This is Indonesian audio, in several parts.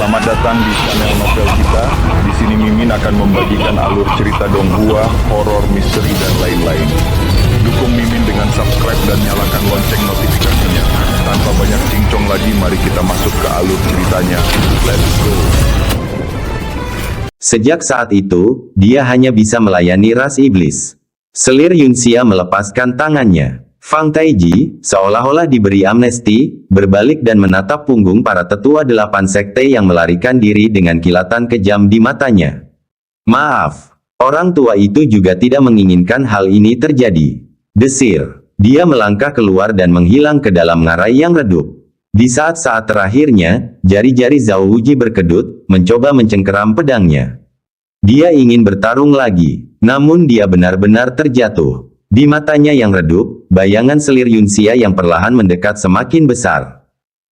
Selamat datang di channel novel kita. Di sini Mimin akan membagikan alur cerita donghua, horor, misteri, dan lain-lain. Dukung Mimin dengan subscribe dan nyalakan lonceng notifikasinya. Tanpa banyak cincong lagi, mari kita masuk ke alur ceritanya. Let's go. Sejak saat itu, dia hanya bisa melayani ras iblis. Selir Yunxia melepaskan tangannya. Fang Taiji, seolah-olah diberi amnesti, berbalik dan menatap punggung para tetua 8 sekte yang melarikan diri dengan kilatan kejam di matanya. Maaf, orang tua itu juga tidak menginginkan hal ini terjadi. Desir. Dia melangkah keluar dan menghilang ke dalam ngarai yang redup. Di saat-saat terakhirnya, jari-jari Zhao Wuji berkedut, mencoba mencengkeram pedangnya. Dia ingin bertarung lagi, namun dia benar-benar terjatuh. Di matanya yang redup, bayangan selir Yunxia yang perlahan mendekat semakin besar.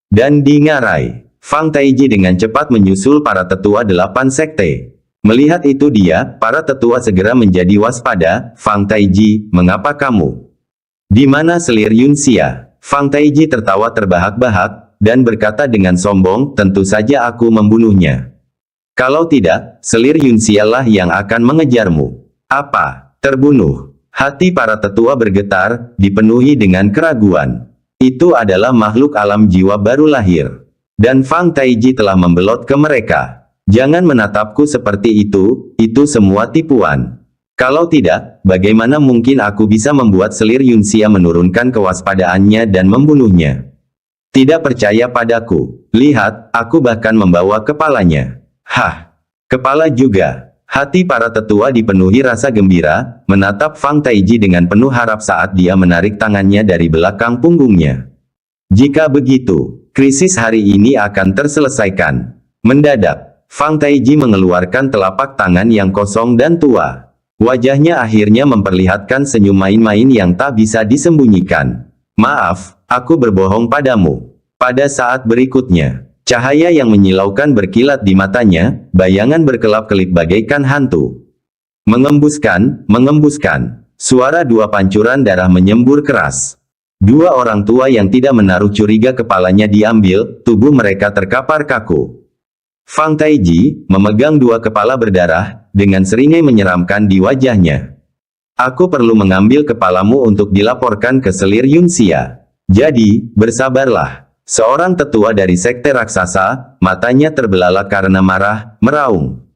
Dan di ngarai, Fang Taiji dengan cepat menyusul para tetua 8 sekte. Melihat itu para tetua segera menjadi waspada. Fang Taiji, mengapa kamu? Di mana selir Yunxia? Fang Taiji tertawa terbahak-bahak, dan berkata dengan sombong, tentu saja aku membunuhnya. Kalau tidak, selir Yunxia lah yang akan mengejarmu. Apa? Terbunuh? Hati para tetua bergetar, dipenuhi dengan keraguan. Itu adalah makhluk alam jiwa baru lahir. Dan Fang Taiji telah membelot ke mereka. Jangan menatapku seperti itu semua tipuan. Kalau tidak, bagaimana mungkin aku bisa membuat selir Yunxia menurunkan kewaspadaannya dan membunuhnya? Tidak percaya padaku. Lihat, aku bahkan membawa kepalanya. Hah, kepala juga. Hati para tetua dipenuhi rasa gembira, menatap Fang Taiji dengan penuh harap saat dia menarik tangannya dari belakang punggungnya. Jika begitu, krisis hari ini akan terselesaikan. Mendadak, Fang Taiji mengeluarkan telapak tangan yang kosong dan tua. Wajahnya akhirnya memperlihatkan senyum main-main yang tak bisa disembunyikan. Maaf, aku berbohong padamu. Pada saat berikutnya, cahaya yang menyilaukan berkilat di matanya, bayangan berkelap-kelip bagaikan hantu. Mengembuskan, suara 2 pancuran darah menyembur keras. 2 orang tua yang tidak menaruh curiga kepalanya diambil, tubuh mereka terkapar kaku. Fang Taiji, memegang 2 kepala berdarah, dengan seringai menyeramkan di wajahnya. Aku perlu mengambil kepalamu untuk dilaporkan ke selir Yunxia. Jadi, bersabarlah. Seorang tetua dari sekte raksasa, matanya terbelalak karena marah, meraung.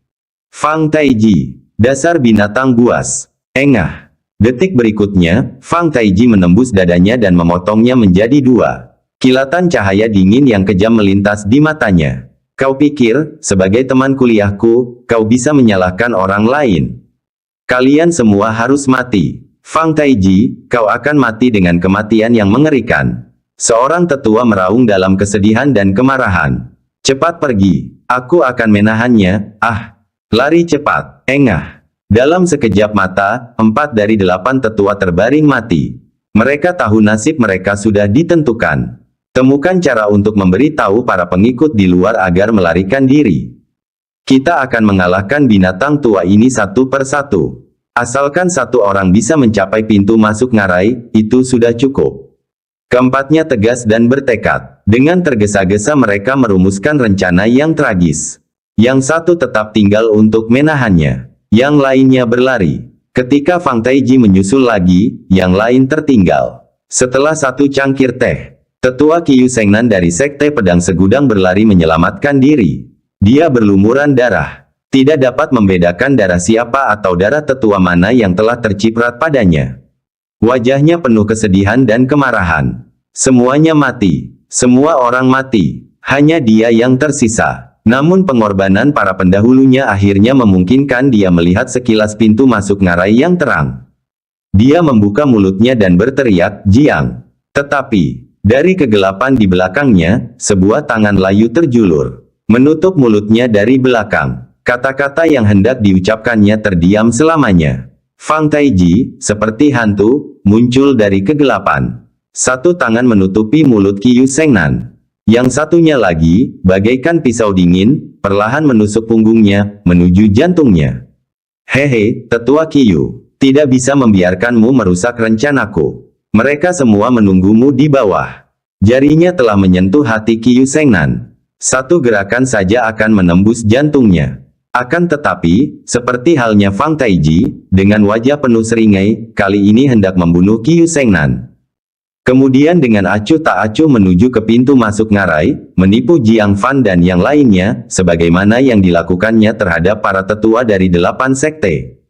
Fang Taiji, dasar binatang buas. Engah. Detik berikutnya, Fang Taiji menembus dadanya dan memotongnya menjadi 2. Kilatan cahaya dingin yang kejam melintas di matanya. Kau pikir, sebagai teman kuliahku, kau bisa menyalahkan orang lain? Kalian semua harus mati. Fang Taiji, kau akan mati dengan kematian yang mengerikan. Seorang tetua meraung dalam kesedihan dan kemarahan. Cepat pergi, aku akan menahannya. Ah, lari cepat, engah. Dalam sekejap mata, 4 dari 8 tetua terbaring mati. Mereka tahu nasib mereka sudah ditentukan. Temukan cara untuk memberitahu para pengikut di luar agar melarikan diri. Kita akan mengalahkan binatang tua ini satu persatu. Asalkan 1 orang bisa mencapai pintu masuk ngarai, itu sudah cukup. Keempatnya tegas dan bertekad. Dengan tergesa-gesa mereka merumuskan rencana yang tragis. Yang satu tetap tinggal untuk menahannya. Yang lainnya berlari. Ketika Fang Taiji menyusul lagi, yang lain tertinggal. Setelah 1 cangkir teh, tetua Qiu Sengnan dari sekte pedang segudang berlari menyelamatkan diri. Dia berlumuran darah. Tidak dapat membedakan darah siapa atau darah tetua mana yang telah terciprat padanya. Wajahnya penuh kesedihan dan kemarahan. Semuanya mati. Semua orang mati. Hanya dia yang tersisa. Namun pengorbanan para pendahulunya akhirnya memungkinkan dia melihat sekilas pintu masuk ngarai yang terang. Dia membuka mulutnya dan berteriak, "Jiang!" Tetapi, dari kegelapan di belakangnya, sebuah tangan layu terjulur. Menutup mulutnya dari belakang. Kata-kata yang hendak diucapkannya terdiam selamanya. Fang Taiji, seperti hantu, muncul dari kegelapan. 1 tangan menutupi mulut Qiu Sengnan. Yang satunya lagi, bagaikan pisau dingin, perlahan menusuk punggungnya, menuju jantungnya. Hehe, tetua Qiu, tidak bisa membiarkanmu merusak rencanaku. Mereka semua menunggumu di bawah. Jarinya telah menyentuh hati Qiu Sengnan. Satu gerakan saja akan menembus jantungnya. Akan tetapi, seperti halnya Fang Taiji, dengan wajah penuh seringai, kali ini hendak membunuh Qiu Shengnan. Kemudian dengan acuh tak acuh menuju ke pintu masuk ngarai, menipu Jiang Fan dan yang lainnya, sebagaimana yang dilakukannya terhadap para tetua dari 8 sekte.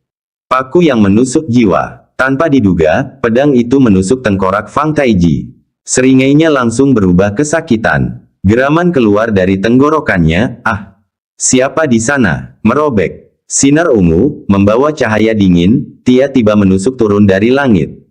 Paku yang menusuk jiwa. Tanpa diduga, pedang itu menusuk tengkorak Fang Taiji. Seringainya langsung berubah kesakitan. Geraman keluar dari tenggorokannya. Ah! Siapa di sana? Merobek. Sinar ungu, membawa cahaya dingin, tiba-tiba menusuk turun dari langit.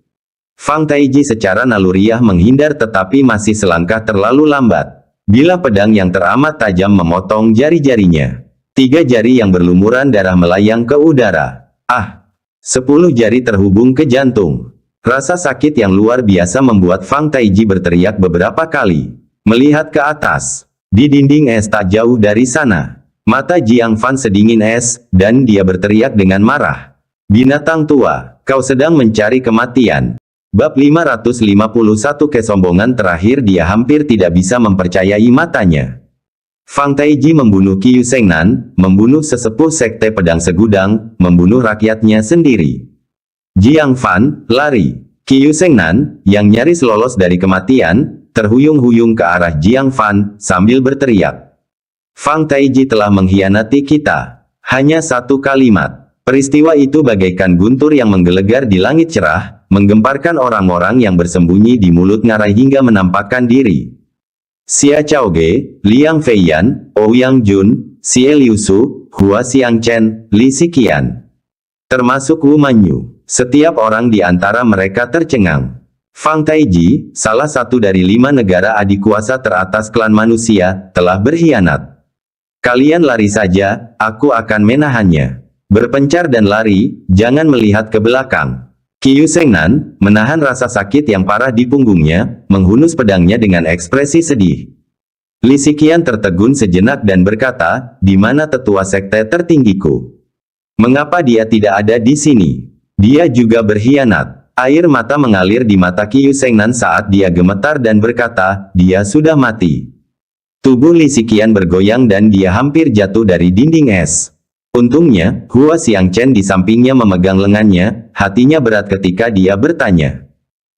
Fang Taiji secara naluriah menghindar tetapi masih selangkah terlalu lambat. Bila pedang yang teramat tajam memotong jari-jarinya. 3 jari yang berlumuran darah melayang ke udara. Ah! 10 jari terhubung ke jantung. Rasa sakit yang luar biasa membuat Fang Taiji berteriak beberapa kali. Melihat ke atas. Di dinding es tak jauh dari sana. Mata Jiang Fan sedingin es, dan dia berteriak dengan marah. Binatang tua, kau sedang mencari kematian. Bab 551 kesombongan terakhir dia hampir tidak bisa mempercayai matanya. Fang Taiji membunuh Qiu Shengnan, membunuh sesepuh sekte pedang segudang, membunuh rakyatnya sendiri. Jiang Fan, lari. Qiu Shengnan, yang nyaris lolos dari kematian, terhuyung-huyung ke arah Jiang Fan, sambil berteriak. Fang Taiji telah mengkhianati kita. Hanya satu kalimat. Peristiwa itu bagaikan guntur yang menggelegar di langit cerah, menggemparkan orang-orang yang bersembunyi di mulut ngarai hingga menampakkan diri. Xia Chaoge, Liang Feiyan, Ouyang Jun, Xie Liusu, Hua Xiangchen, Li Xiqian. Termasuk Wu Manyu. Setiap orang di antara mereka tercengang. Fang Taiji, salah satu dari 5 negara adik kuasa teratas klan manusia, telah berkhianat. Kalian lari saja, aku akan menahannya. Berpencar dan lari, jangan melihat ke belakang. Qiu Shengnan, menahan rasa sakit yang parah di punggungnya, menghunus pedangnya dengan ekspresi sedih. Li Xiqian tertegun sejenak dan berkata, di mana tetua sekte tertinggiku? Mengapa dia tidak ada di sini? Dia juga berkhianat. Air mata mengalir di mata Qiu Shengnan saat dia gemetar dan berkata, dia sudah mati. Tubuh Li Xiqian bergoyang dan dia hampir jatuh dari dinding es. Untungnya, Hua Xiangchen di sampingnya memegang lengannya, hatinya berat ketika dia bertanya.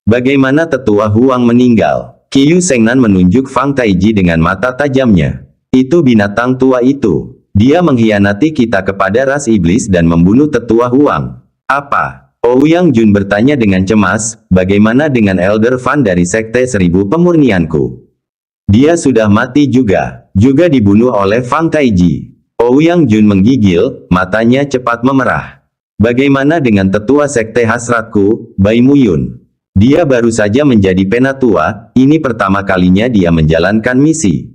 Bagaimana tetua Huang meninggal? Qiu Shengnan menunjuk Fang Taiji dengan mata tajamnya. Itu binatang tua itu. Dia mengkhianati kita kepada ras iblis dan membunuh tetua Huang. Apa? Ouyang Jun bertanya dengan cemas, bagaimana dengan Elder Fan dari Sekte Seribu Pemurnianku? Dia sudah mati juga dibunuh oleh Fang Taiji. Ouyang Jun menggigil, matanya cepat memerah. Bagaimana dengan tetua sekte hasratku, Bai Muyun? Dia baru saja menjadi penatua, ini pertama kalinya dia menjalankan misi.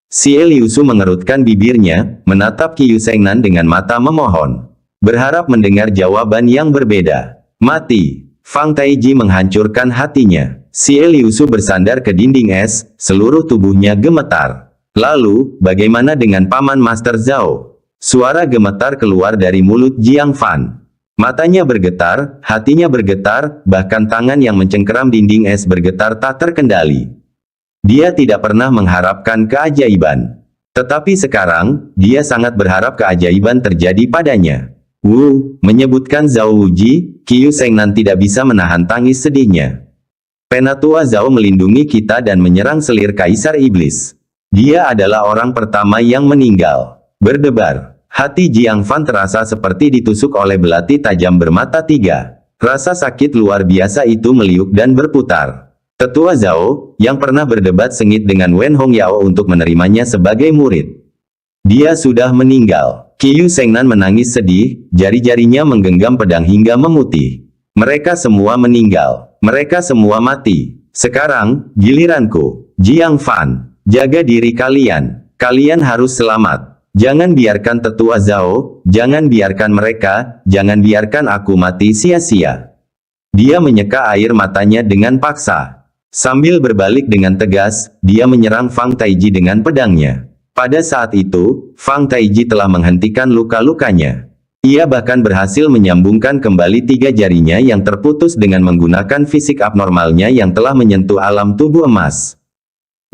Xie Liusu mengerutkan bibirnya, menatap Qiu Shengnan dengan mata memohon. Berharap mendengar jawaban yang berbeda. Mati. Fang Taiji menghancurkan hatinya. Xie Liusu bersandar ke dinding es, seluruh tubuhnya gemetar. Lalu, bagaimana dengan Paman Master Zhao? Suara gemetar keluar dari mulut Jiang Fan. Matanya bergetar, hatinya bergetar, bahkan tangan yang mencengkeram dinding es bergetar tak terkendali. Dia tidak pernah mengharapkan keajaiban. Tetapi sekarang, dia sangat berharap keajaiban terjadi padanya. Wu, menyebutkan Zhao Wuji, Qiu Shengnan tidak bisa menahan tangis sedihnya. Penatua Zhao melindungi kita dan menyerang selir Kaisar Iblis. Dia adalah orang pertama yang meninggal. Berdebar. Hati Jiang Fan terasa seperti ditusuk oleh belati tajam bermata 3. Rasa sakit luar biasa itu meliuk dan berputar. Tetua Zhao, yang pernah berdebat sengit dengan Wen Hongyao untuk menerimanya sebagai murid. Dia sudah meninggal. Qiu Shengnan menangis sedih, jari-jarinya menggenggam pedang hingga memutih. Mereka semua meninggal. Mereka semua mati. Sekarang, giliranku. Jiang Fan. Jaga diri kalian. Kalian harus selamat. Jangan biarkan tetua Zhao, jangan biarkan mereka, jangan biarkan aku mati sia-sia. Dia menyeka air matanya dengan paksa. Sambil berbalik dengan tegas, dia menyerang Fang Taiji dengan pedangnya. Pada saat itu, Fang Taiji telah menghentikan luka-lukanya. Ia bahkan berhasil menyambungkan kembali 3 jarinya yang terputus dengan menggunakan fisik abnormalnya yang telah menyentuh alam tubuh emas.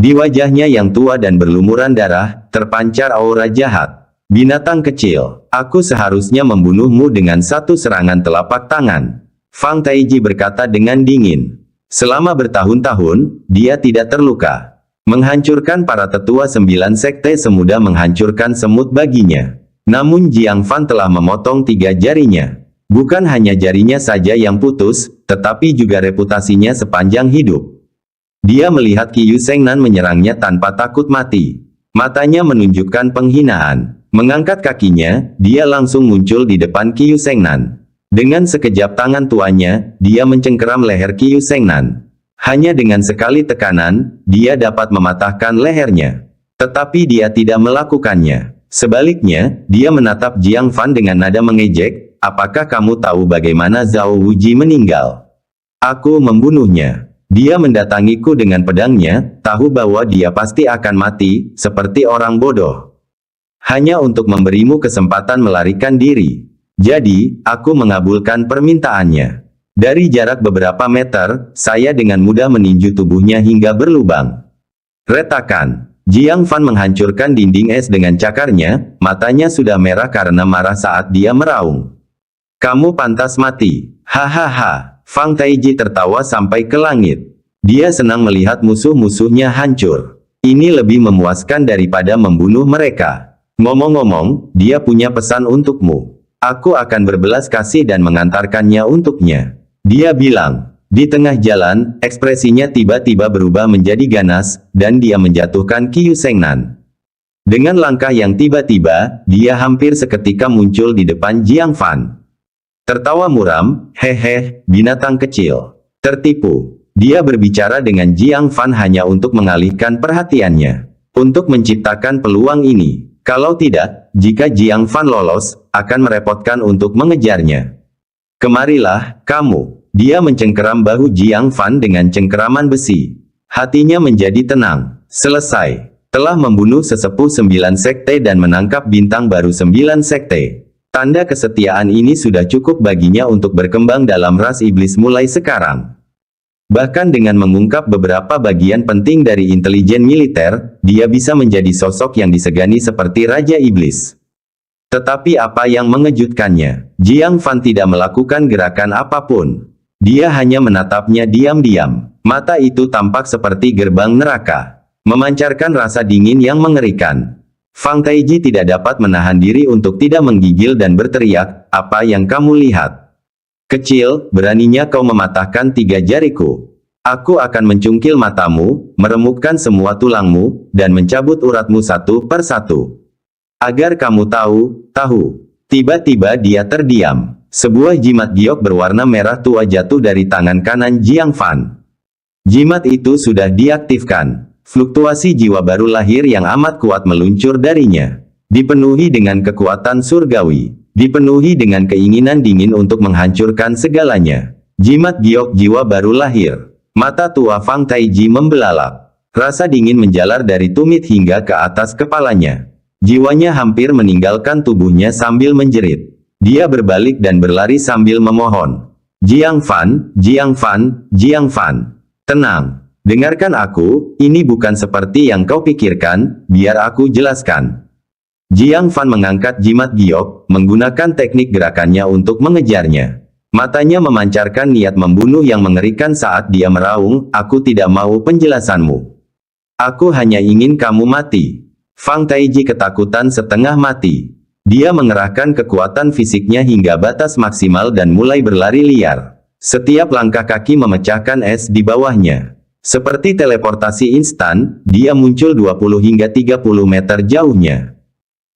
Di wajahnya yang tua dan berlumuran darah, terpancar aura jahat. Binatang kecil, aku seharusnya membunuhmu dengan satu serangan telapak tangan. Fang Taiji berkata dengan dingin. Selama bertahun-tahun, dia tidak terluka. Menghancurkan para tetua 9 sekte semudah menghancurkan semut baginya. Namun Jiang Fan telah memotong 3 jarinya. Bukan hanya jarinya saja yang putus, tetapi juga reputasinya sepanjang hidup. Dia melihat Qiu Shengnan menyerangnya tanpa takut mati. Matanya menunjukkan penghinaan. Mengangkat kakinya, dia langsung muncul di depan Qiu Shengnan. Dengan sekejap tangan tuanya, dia mencengkeram leher Qiu Shengnan. Hanya dengan sekali tekanan, dia dapat mematahkan lehernya. Tetapi dia tidak melakukannya. Sebaliknya, dia menatap Jiang Fan dengan nada mengejek, apakah kamu tahu bagaimana Zhao Wuji meninggal? Aku membunuhnya. Dia mendatangiku dengan pedangnya, tahu bahwa dia pasti akan mati, seperti orang bodoh. Hanya untuk memberimu kesempatan melarikan diri. Jadi, aku mengabulkan permintaannya. Dari jarak beberapa meter, saya dengan mudah meninju tubuhnya hingga berlubang. Retakan. Jiang Fan menghancurkan dinding es dengan cakarnya, matanya sudah merah karena marah saat dia meraung. Kamu pantas mati. Hahaha. Fang Taiji tertawa sampai ke langit. Dia senang melihat musuh-musuhnya hancur. Ini lebih memuaskan daripada membunuh mereka. Ngomong-ngomong, dia punya pesan untukmu. Aku akan berbelas kasih dan mengantarkannya untuknya. Dia bilang. Di tengah jalan, ekspresinya tiba-tiba berubah menjadi ganas, dan dia menjatuhkan Qiu Shengnan. Dengan langkah yang tiba-tiba, dia hampir seketika muncul di depan Jiang Fan. Tertawa muram, hehe, binatang kecil. Tertipu. Dia berbicara dengan Jiang Fan hanya untuk mengalihkan perhatiannya. Untuk menciptakan peluang ini. Kalau tidak, jika Jiang Fan lolos, akan merepotkan untuk mengejarnya. Kemarilah, kamu. Dia mencengkeram bahu Jiang Fan dengan cengkeraman besi. Hatinya menjadi tenang. Selesai. Telah membunuh sesepuh 9 sekte dan menangkap bintang baru 9 sekte. Tanda kesetiaan ini sudah cukup baginya untuk berkembang dalam ras iblis mulai sekarang. Bahkan dengan mengungkap beberapa bagian penting dari intelijen militer, dia bisa menjadi sosok yang disegani seperti Raja Iblis. Tetapi apa yang mengejutkannya? Jiang Fan tidak melakukan gerakan apapun. Dia hanya menatapnya diam-diam. Mata itu tampak seperti gerbang neraka. Memancarkan rasa dingin yang mengerikan. Fang Taiji tidak dapat menahan diri untuk tidak menggigil dan berteriak, apa yang kamu lihat? Kecil, beraninya kau mematahkan 3 jariku. Aku akan mencungkil matamu, meremukkan semua tulangmu, dan mencabut uratmu satu per satu. Agar kamu tahu. Tiba-tiba dia terdiam. Sebuah jimat giok berwarna merah tua jatuh dari tangan kanan Jiang Fan. Jimat itu sudah diaktifkan. Fluktuasi jiwa baru lahir yang amat kuat meluncur darinya. Dipenuhi dengan kekuatan surgawi. Dipenuhi dengan keinginan dingin untuk menghancurkan segalanya. Jimat giok jiwa baru lahir. Mata tua Fang Taiji membelalak. Rasa dingin menjalar dari tumit hingga ke atas kepalanya. Jiwanya hampir meninggalkan tubuhnya sambil menjerit. Dia berbalik dan berlari sambil memohon. Jiang Fan, Jiang Fan, Jiang Fan. Tenang. Dengarkan aku, ini bukan seperti yang kau pikirkan, biar aku jelaskan. Jiang Fan mengangkat jimat giok, menggunakan teknik gerakannya untuk mengejarnya. Matanya memancarkan niat membunuh yang mengerikan saat dia meraung, aku tidak mau penjelasanmu. Aku hanya ingin kamu mati. Fang Taiji ketakutan setengah mati. Dia mengerahkan kekuatan fisiknya hingga batas maksimal dan mulai berlari liar. Setiap langkah kaki memecahkan es di bawahnya. Seperti teleportasi instan, dia muncul 20 hingga 30 meter jauhnya.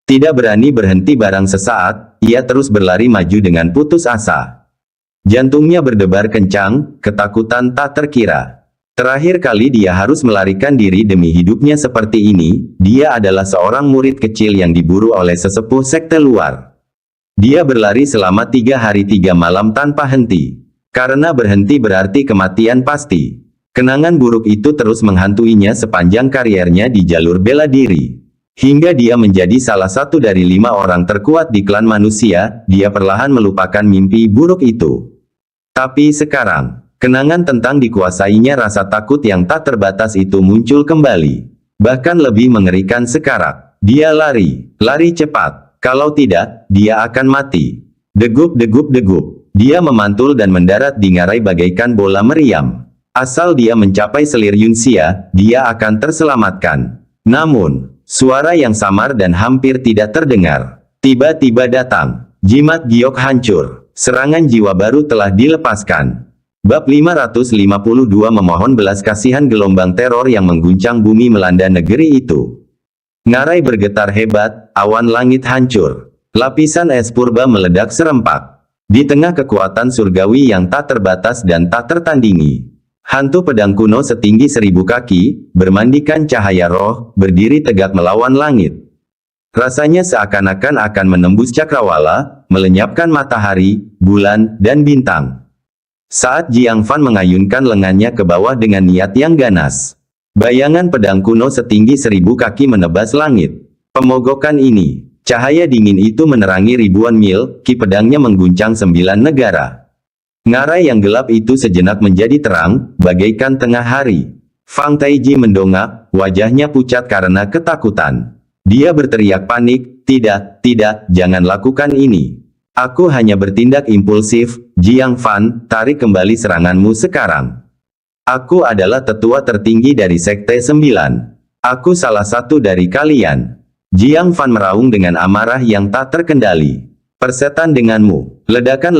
Tidak berani berhenti barang sesaat, ia terus berlari maju dengan putus asa. Jantungnya berdebar kencang, ketakutan tak terkira. Terakhir kali dia harus melarikan diri demi hidupnya seperti ini, dia adalah seorang murid kecil yang diburu oleh sesepuh sekte luar. Dia berlari selama 3 hari 3 malam tanpa henti. Karena berhenti berarti kematian pasti. Kenangan buruk itu terus menghantuinya sepanjang kariernya di jalur bela diri. Hingga dia menjadi salah satu dari 5 orang terkuat di klan manusia, dia perlahan melupakan mimpi buruk itu. Tapi sekarang, Kenangan tentang dikuasainya rasa takut yang tak terbatas itu muncul kembali. Bahkan lebih mengerikan sekarang. Dia lari cepat. Kalau tidak, dia akan mati. Degup, degup, degup. Dia memantul dan mendarat di ngarai bagaikan bola meriam. Asal dia mencapai selir Yunxia, dia akan terselamatkan. Namun, suara yang samar dan hampir tidak terdengar tiba-tiba datang. Jimat giok hancur. Serangan jiwa baru telah dilepaskan. Bab 552 memohon belas kasihan. Gelombang teror yang mengguncang bumi melanda negeri itu. Ngarai bergetar hebat, awan langit hancur. Lapisan es purba meledak serempak. Di tengah kekuatan surgawi yang tak terbatas dan tak tertandingi, hantu pedang kuno setinggi 1000 kaki, bermandikan cahaya roh, berdiri tegak melawan langit. Rasanya seakan-akan akan menembus cakrawala, melenyapkan matahari, bulan, dan bintang. Saat Jiang Fan mengayunkan lengannya ke bawah dengan niat yang ganas, bayangan pedang kuno setinggi 1000 kaki menebas langit. Pemogokan ini, cahaya dingin itu menerangi ribuan mil, ki pedangnya mengguncang 9 negara. Ngarai yang gelap itu sejenak menjadi terang, bagaikan tengah hari. Fang Taiji mendongak, wajahnya pucat karena ketakutan. Dia berteriak panik, tidak, jangan lakukan ini. Aku hanya bertindak impulsif. Jiang Fan, tarik kembali seranganmu sekarang. Aku adalah tetua tertinggi dari Sekte 9. Aku salah satu dari kalian. Jiang Fan meraung dengan amarah yang tak terkendali. Persetan denganmu. Ledakan.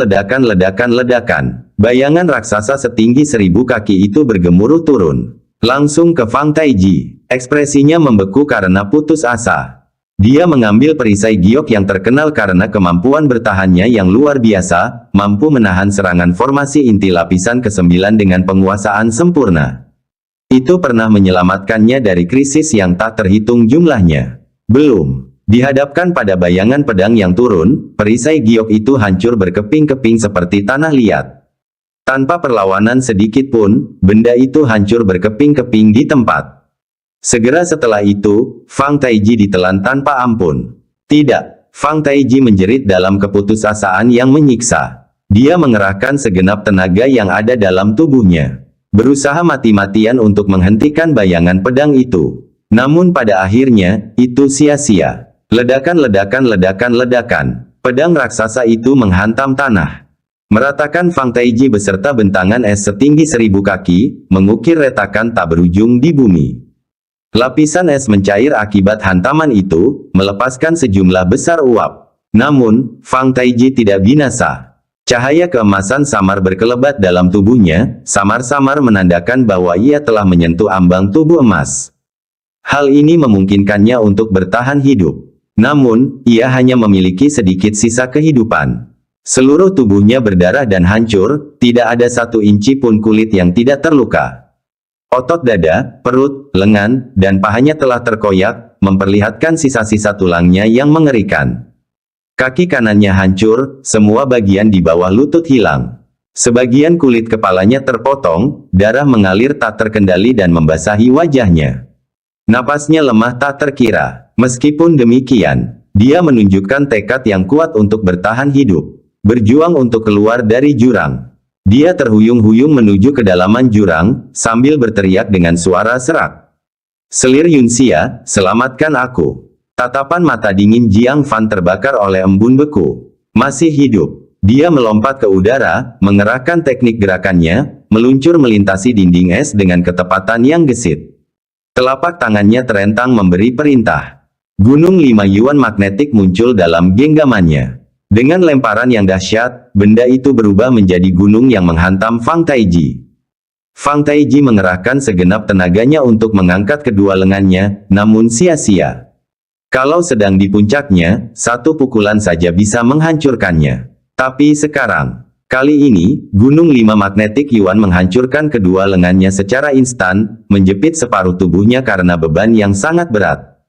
Bayangan raksasa setinggi 1000 kaki itu bergemuruh turun. Langsung ke Fang Taiji. Ekspresinya membeku karena putus asa. Dia mengambil perisai giok yang terkenal karena kemampuan bertahannya yang luar biasa, mampu menahan serangan formasi inti lapisan ke-9 dengan penguasaan sempurna. Itu pernah menyelamatkannya dari krisis yang tak terhitung jumlahnya. Belum. Dihadapkan pada bayangan pedang yang turun, perisai giok itu hancur berkeping-keping seperti tanah liat. Tanpa perlawanan sedikit pun, benda itu hancur berkeping-keping di tempat. Segera setelah itu, Fang Taiji ditelan tanpa ampun. Tidak, Fang Taiji menjerit dalam keputusasaan yang menyiksa. Dia mengerahkan segenap tenaga yang ada dalam tubuhnya, berusaha mati-matian untuk menghentikan bayangan pedang itu. Namun pada akhirnya, itu sia-sia. Ledakan. Pedang raksasa itu menghantam tanah, meratakan Fang Taiji beserta bentangan es setinggi 1000 kaki, mengukir retakan tak berujung di bumi. Lapisan es mencair akibat hantaman itu, melepaskan sejumlah besar uap. Namun, Fang Taiji tidak binasa. Cahaya keemasan samar berkelebat dalam tubuhnya, samar-samar menandakan bahwa ia telah menyentuh ambang tubuh emas. Hal ini memungkinkannya untuk bertahan hidup. Namun, ia hanya memiliki sedikit sisa kehidupan. Seluruh tubuhnya berdarah dan hancur, tidak ada 1 inci pun kulit yang tidak terluka. Otot dada, perut, lengan, dan pahanya telah terkoyak, memperlihatkan sisa-sisa tulangnya yang mengerikan. Kaki kanannya hancur, semua bagian di bawah lutut hilang. Sebagian kulit kepalanya terpotong, darah mengalir tak terkendali dan membasahi wajahnya. Napasnya lemah tak terkira. Meskipun demikian, dia menunjukkan tekad yang kuat untuk bertahan hidup. Berjuang untuk keluar dari jurang. Dia terhuyung-huyung menuju kedalaman jurang, sambil berteriak dengan suara serak. Selir Yunxia, selamatkan aku. Tatapan mata dingin Jiang Fan terbakar oleh embun beku. Masih hidup. Dia melompat ke udara, mengerahkan teknik gerakannya, meluncur melintasi dinding es dengan ketepatan yang gesit. Telapak tangannya terentang memberi perintah. Gunung 5 Yuan magnetik muncul dalam genggamannya. Dengan lemparan yang dahsyat, benda itu berubah menjadi gunung yang menghantam Fang Taiji. Fang Taiji mengerahkan segenap tenaganya untuk mengangkat kedua lengannya, namun sia-sia. Kalau sedang di puncaknya, 1 pukulan saja bisa menghancurkannya. Tapi sekarang, kali ini, gunung 5 magnetik Yuan menghancurkan kedua lengannya secara instan, menjepit separuh tubuhnya karena beban yang sangat berat.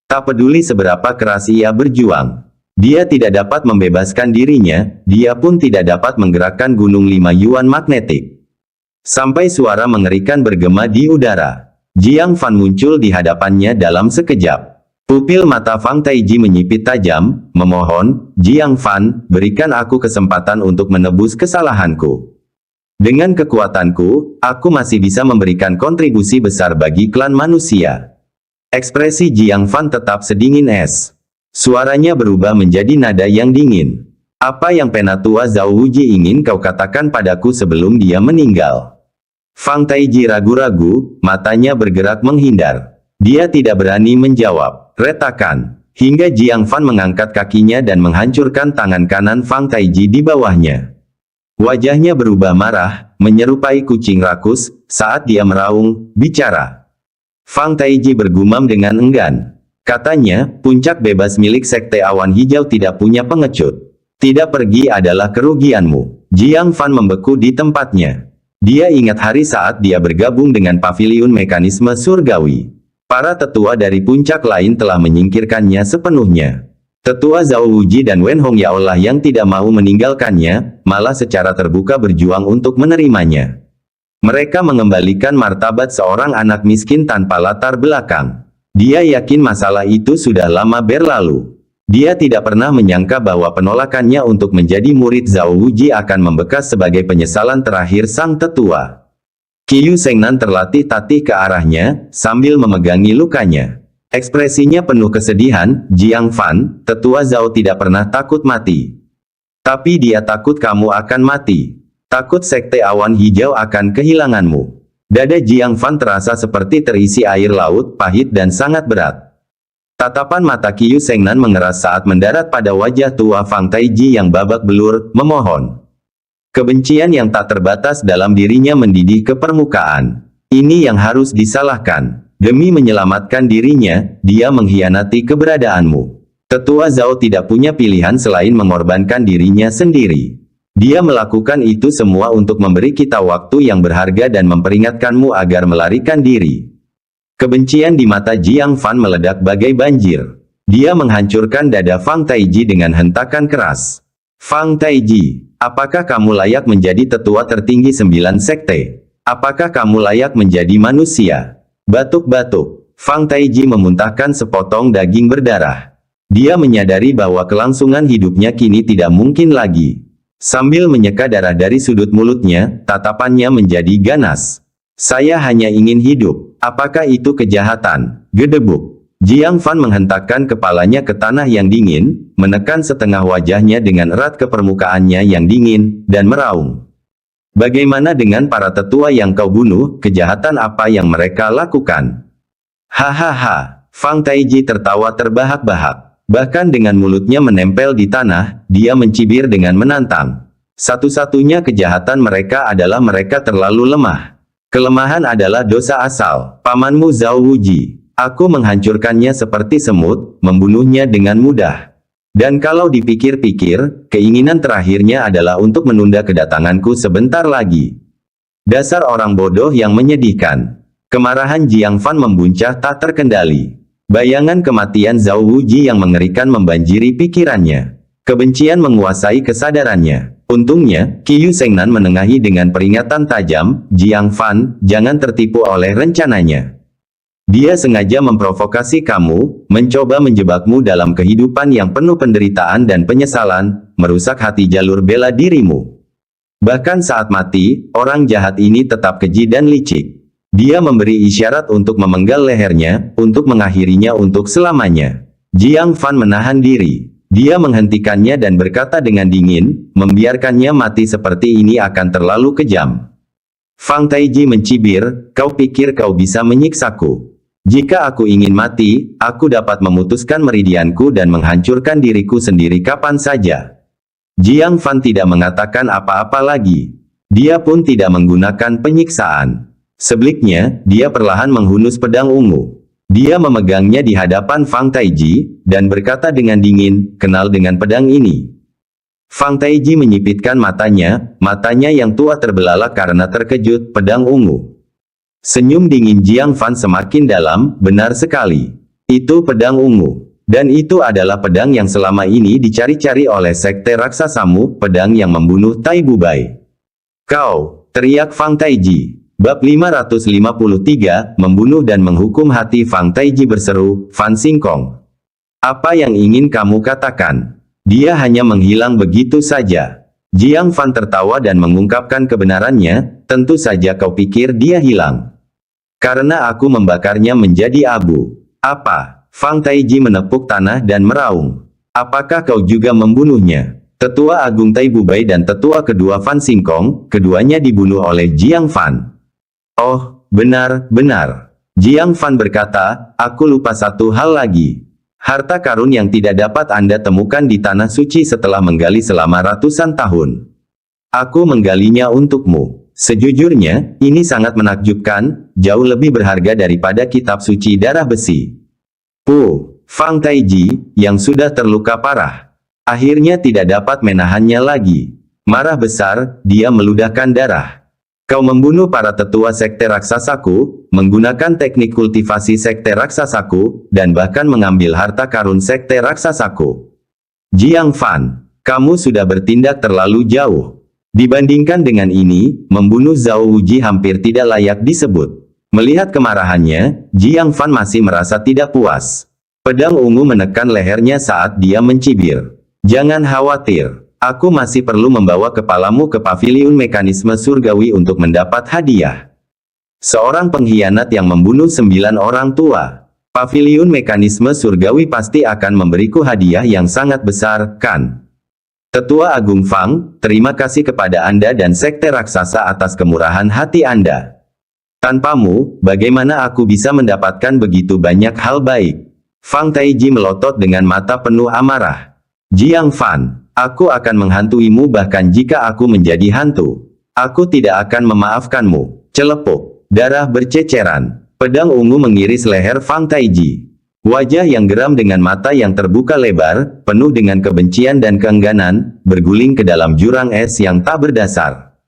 Tak peduli seberapa keras ia berjuang. Dia tidak dapat membebaskan dirinya, dia pun tidak dapat menggerakkan gunung 5 Yuan magnetik. Sampai suara mengerikan bergema di udara. Jiang Fan muncul di hadapannya dalam sekejap. Pupil mata Fang Taiji menyipit tajam, memohon, Jiang Fan, berikan aku kesempatan untuk menebus kesalahanku. Dengan kekuatanku, aku masih bisa memberikan kontribusi besar bagi klan manusia. Ekspresi Jiang Fan tetap sedingin es. Suaranya berubah menjadi nada yang dingin. Apa yang Penatua Zhao Wuji ingin kau katakan padaku sebelum dia meninggal? Fang Taiji ragu-ragu, matanya bergerak menghindar. Dia tidak berani menjawab. Retakan. Hingga Jiang Fan mengangkat kakinya dan menghancurkan tangan kanan Fang Taiji di bawahnya. Wajahnya berubah marah, menyerupai kucing rakus, saat dia meraung, bicara. Fang Taiji bergumam dengan enggan. Katanya, puncak bebas milik Sekte Awan Hijau tidak punya pengecut. Tidak pergi adalah kerugianmu. Jiang Fan membeku di tempatnya. Dia ingat hari saat dia bergabung dengan Paviliun Mekanisme Surgawi. Para tetua dari puncak lain telah menyingkirkannya sepenuhnya. Tetua Zhao Wuji dan Wen Hong Yao lah yang tidak mau meninggalkannya, malah secara terbuka berjuang untuk menerimanya. Mereka mengembalikan martabat seorang anak miskin tanpa latar belakang. Dia yakin masalah itu sudah lama berlalu. Dia tidak pernah menyangka bahwa penolakannya untuk menjadi murid Zhao Wuji akan membekas sebagai penyesalan terakhir sang tetua. Qiyu Sengnan terlatih-tatih ke arahnya, sambil memegangi lukanya. Ekspresinya penuh kesedihan. Jiang Fan, tetua Zhao tidak pernah takut mati. Tapi dia takut kamu akan mati. Takut Sekte Awan Hijau akan kehilanganmu. Dada Jiang Fan terasa seperti terisi air laut, pahit dan sangat berat. Tatapan mata Qiyu Sengnan mengeras saat mendarat pada wajah tua Fang Taiji yang babak belur, memohon. Kebencian yang tak terbatas dalam dirinya mendidih ke permukaan. Ini yang harus disalahkan. Demi menyelamatkan dirinya, dia mengkhianati keberadaanmu. Tetua Zhao tidak punya pilihan selain mengorbankan dirinya sendiri. Dia melakukan itu semua untuk memberi kita waktu yang berharga dan memperingatkanmu agar melarikan diri. Kebencian di mata Jiang Fan meledak bagai banjir. Dia menghancurkan dada Fang Taiji dengan hentakan keras. Fang Taiji, apakah kamu layak menjadi tetua tertinggi 9 sekte? Apakah kamu layak menjadi manusia? Batuk-batuk. Fang Taiji memuntahkan sepotong daging berdarah. Dia menyadari bahwa kelangsungan hidupnya kini tidak mungkin lagi. Sambil menyeka darah dari sudut mulutnya, tatapannya menjadi ganas. Saya hanya ingin hidup. Apakah itu kejahatan? Gedebuk. Jiang Fan menghentakkan kepalanya ke tanah yang dingin, menekan setengah wajahnya dengan erat ke permukaannya yang dingin, dan meraung. Bagaimana dengan para tetua yang kau bunuh? Kejahatan apa yang mereka lakukan? Hahaha. Fang Taiji tertawa terbahak-bahak. Bahkan dengan mulutnya menempel di tanah, dia mencibir dengan menantang. Satu-satunya kejahatan mereka adalah mereka terlalu lemah. Kelemahan adalah dosa asal. Pamanmu Zhao Wuji. Aku menghancurkannya seperti semut, membunuhnya dengan mudah. Dan kalau dipikir-pikir, keinginan terakhirnya adalah untuk menunda kedatanganku sebentar lagi. Dasar orang bodoh yang menyedihkan. Kemarahan Jiang Fan membuncah tak terkendali. Bayangan kematian Zhao Wuji yang mengerikan membanjiri pikirannya. Kebencian menguasai kesadarannya. Untungnya, Qiyu Sengnan menengahi dengan peringatan tajam, Jiang Fan, jangan tertipu oleh rencananya. Dia sengaja memprovokasi kamu, mencoba menjebakmu dalam kehidupan yang penuh penderitaan dan penyesalan, merusak hati jalur bela dirimu. Bahkan saat mati, orang jahat ini tetap keji dan licik. Dia memberi isyarat untuk memenggal lehernya, untuk mengakhirinya untuk selamanya. Jiang Fan menahan diri. Dia menghentikannya dan berkata dengan dingin, membiarkannya mati seperti ini akan terlalu kejam. Fang Taiji mencibir, kau pikir kau bisa menyiksaku? Jika aku ingin mati, aku dapat memutuskan meridianku dan menghancurkan diriku sendiri kapan saja. Jiang Fan tidak mengatakan apa-apa lagi. Dia pun tidak menggunakan penyiksaan. Sebaliknya, dia perlahan menghunus pedang ungu. Dia memegangnya di hadapan Fang Taiji, dan berkata dengan dingin, kenal dengan pedang ini. Fang Taiji menyipitkan matanya yang tua terbelalak karena terkejut, pedang ungu. Senyum dingin Jiang Fan semakin dalam, benar sekali. Itu pedang ungu. Dan itu adalah pedang yang selama ini dicari-cari oleh sekte raksasamu, pedang yang membunuh Tai Bubai. Kau, teriak Fang Taiji. Bab 553, membunuh dan menghukum hati. Fang Taiji berseru, Fan Singkong. Apa yang ingin kamu katakan? Dia hanya menghilang begitu saja. Jiang Fan tertawa dan mengungkapkan kebenarannya, tentu saja kau pikir dia hilang. Karena aku membakarnya menjadi abu. Apa? Fang Taiji menepuk tanah dan meraung. Apakah kau juga membunuhnya? Tetua Agung Tai Bubai dan tetua kedua Fan Singkong, keduanya dibunuh oleh Jiang Fan. Oh, benar. Jiang Fan berkata, aku lupa satu hal lagi. Harta karun yang tidak dapat Anda temukan di Tanah Suci setelah menggali selama ratusan tahun. Aku menggalinya untukmu. Sejujurnya, ini sangat menakjubkan, jauh lebih berharga daripada kitab suci darah besi. Fang Taiji, yang sudah terluka parah, akhirnya tidak dapat menahannya lagi. Marah besar, dia meludahkan darah. Kau membunuh para tetua sekte raksasaku, menggunakan teknik kultivasi sekte raksasaku, dan bahkan mengambil harta karun sekte raksasaku. Jiang Fan, kamu sudah bertindak terlalu jauh. Dibandingkan dengan ini, membunuh Zhao Wuji hampir tidak layak disebut. Melihat kemarahannya, Jiang Fan masih merasa tidak puas. Pedang ungu menekan lehernya saat dia mencibir. Jangan khawatir. Aku masih perlu membawa kepalamu ke paviliun mekanisme surgawi untuk mendapat hadiah. Seorang pengkhianat yang membunuh 9 orang tua. Paviliun mekanisme surgawi pasti akan memberiku hadiah yang sangat besar, kan? Tetua Agung Fang, terima kasih kepada Anda dan Sekte Raksasa atas kemurahan hati Anda. Tanpamu, bagaimana aku bisa mendapatkan begitu banyak hal baik? Fang Taiji melotot dengan mata penuh amarah. Jiang Fan, aku akan menghantuimu bahkan jika aku menjadi hantu. Aku tidak akan memaafkanmu. Celepuk. Darah berceceran. Pedang ungu mengiris leher Fang Taiji. Wajah yang geram dengan mata yang terbuka lebar, penuh dengan kebencian dan keengganan, berguling ke dalam jurang es yang tak berdasar.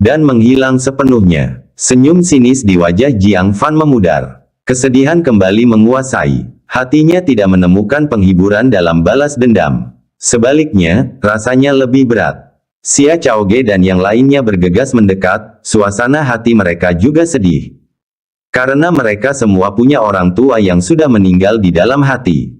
Dan menghilang sepenuhnya. Senyum sinis di wajah Jiang Fan memudar. Kesedihan kembali menguasai. Hatinya tidak menemukan penghiburan dalam balas dendam. Sebaliknya, rasanya lebih berat. Xia Chaoge dan yang lainnya bergegas mendekat, suasana hati mereka juga sedih. Karena mereka semua punya orang tua yang sudah meninggal di dalam hati.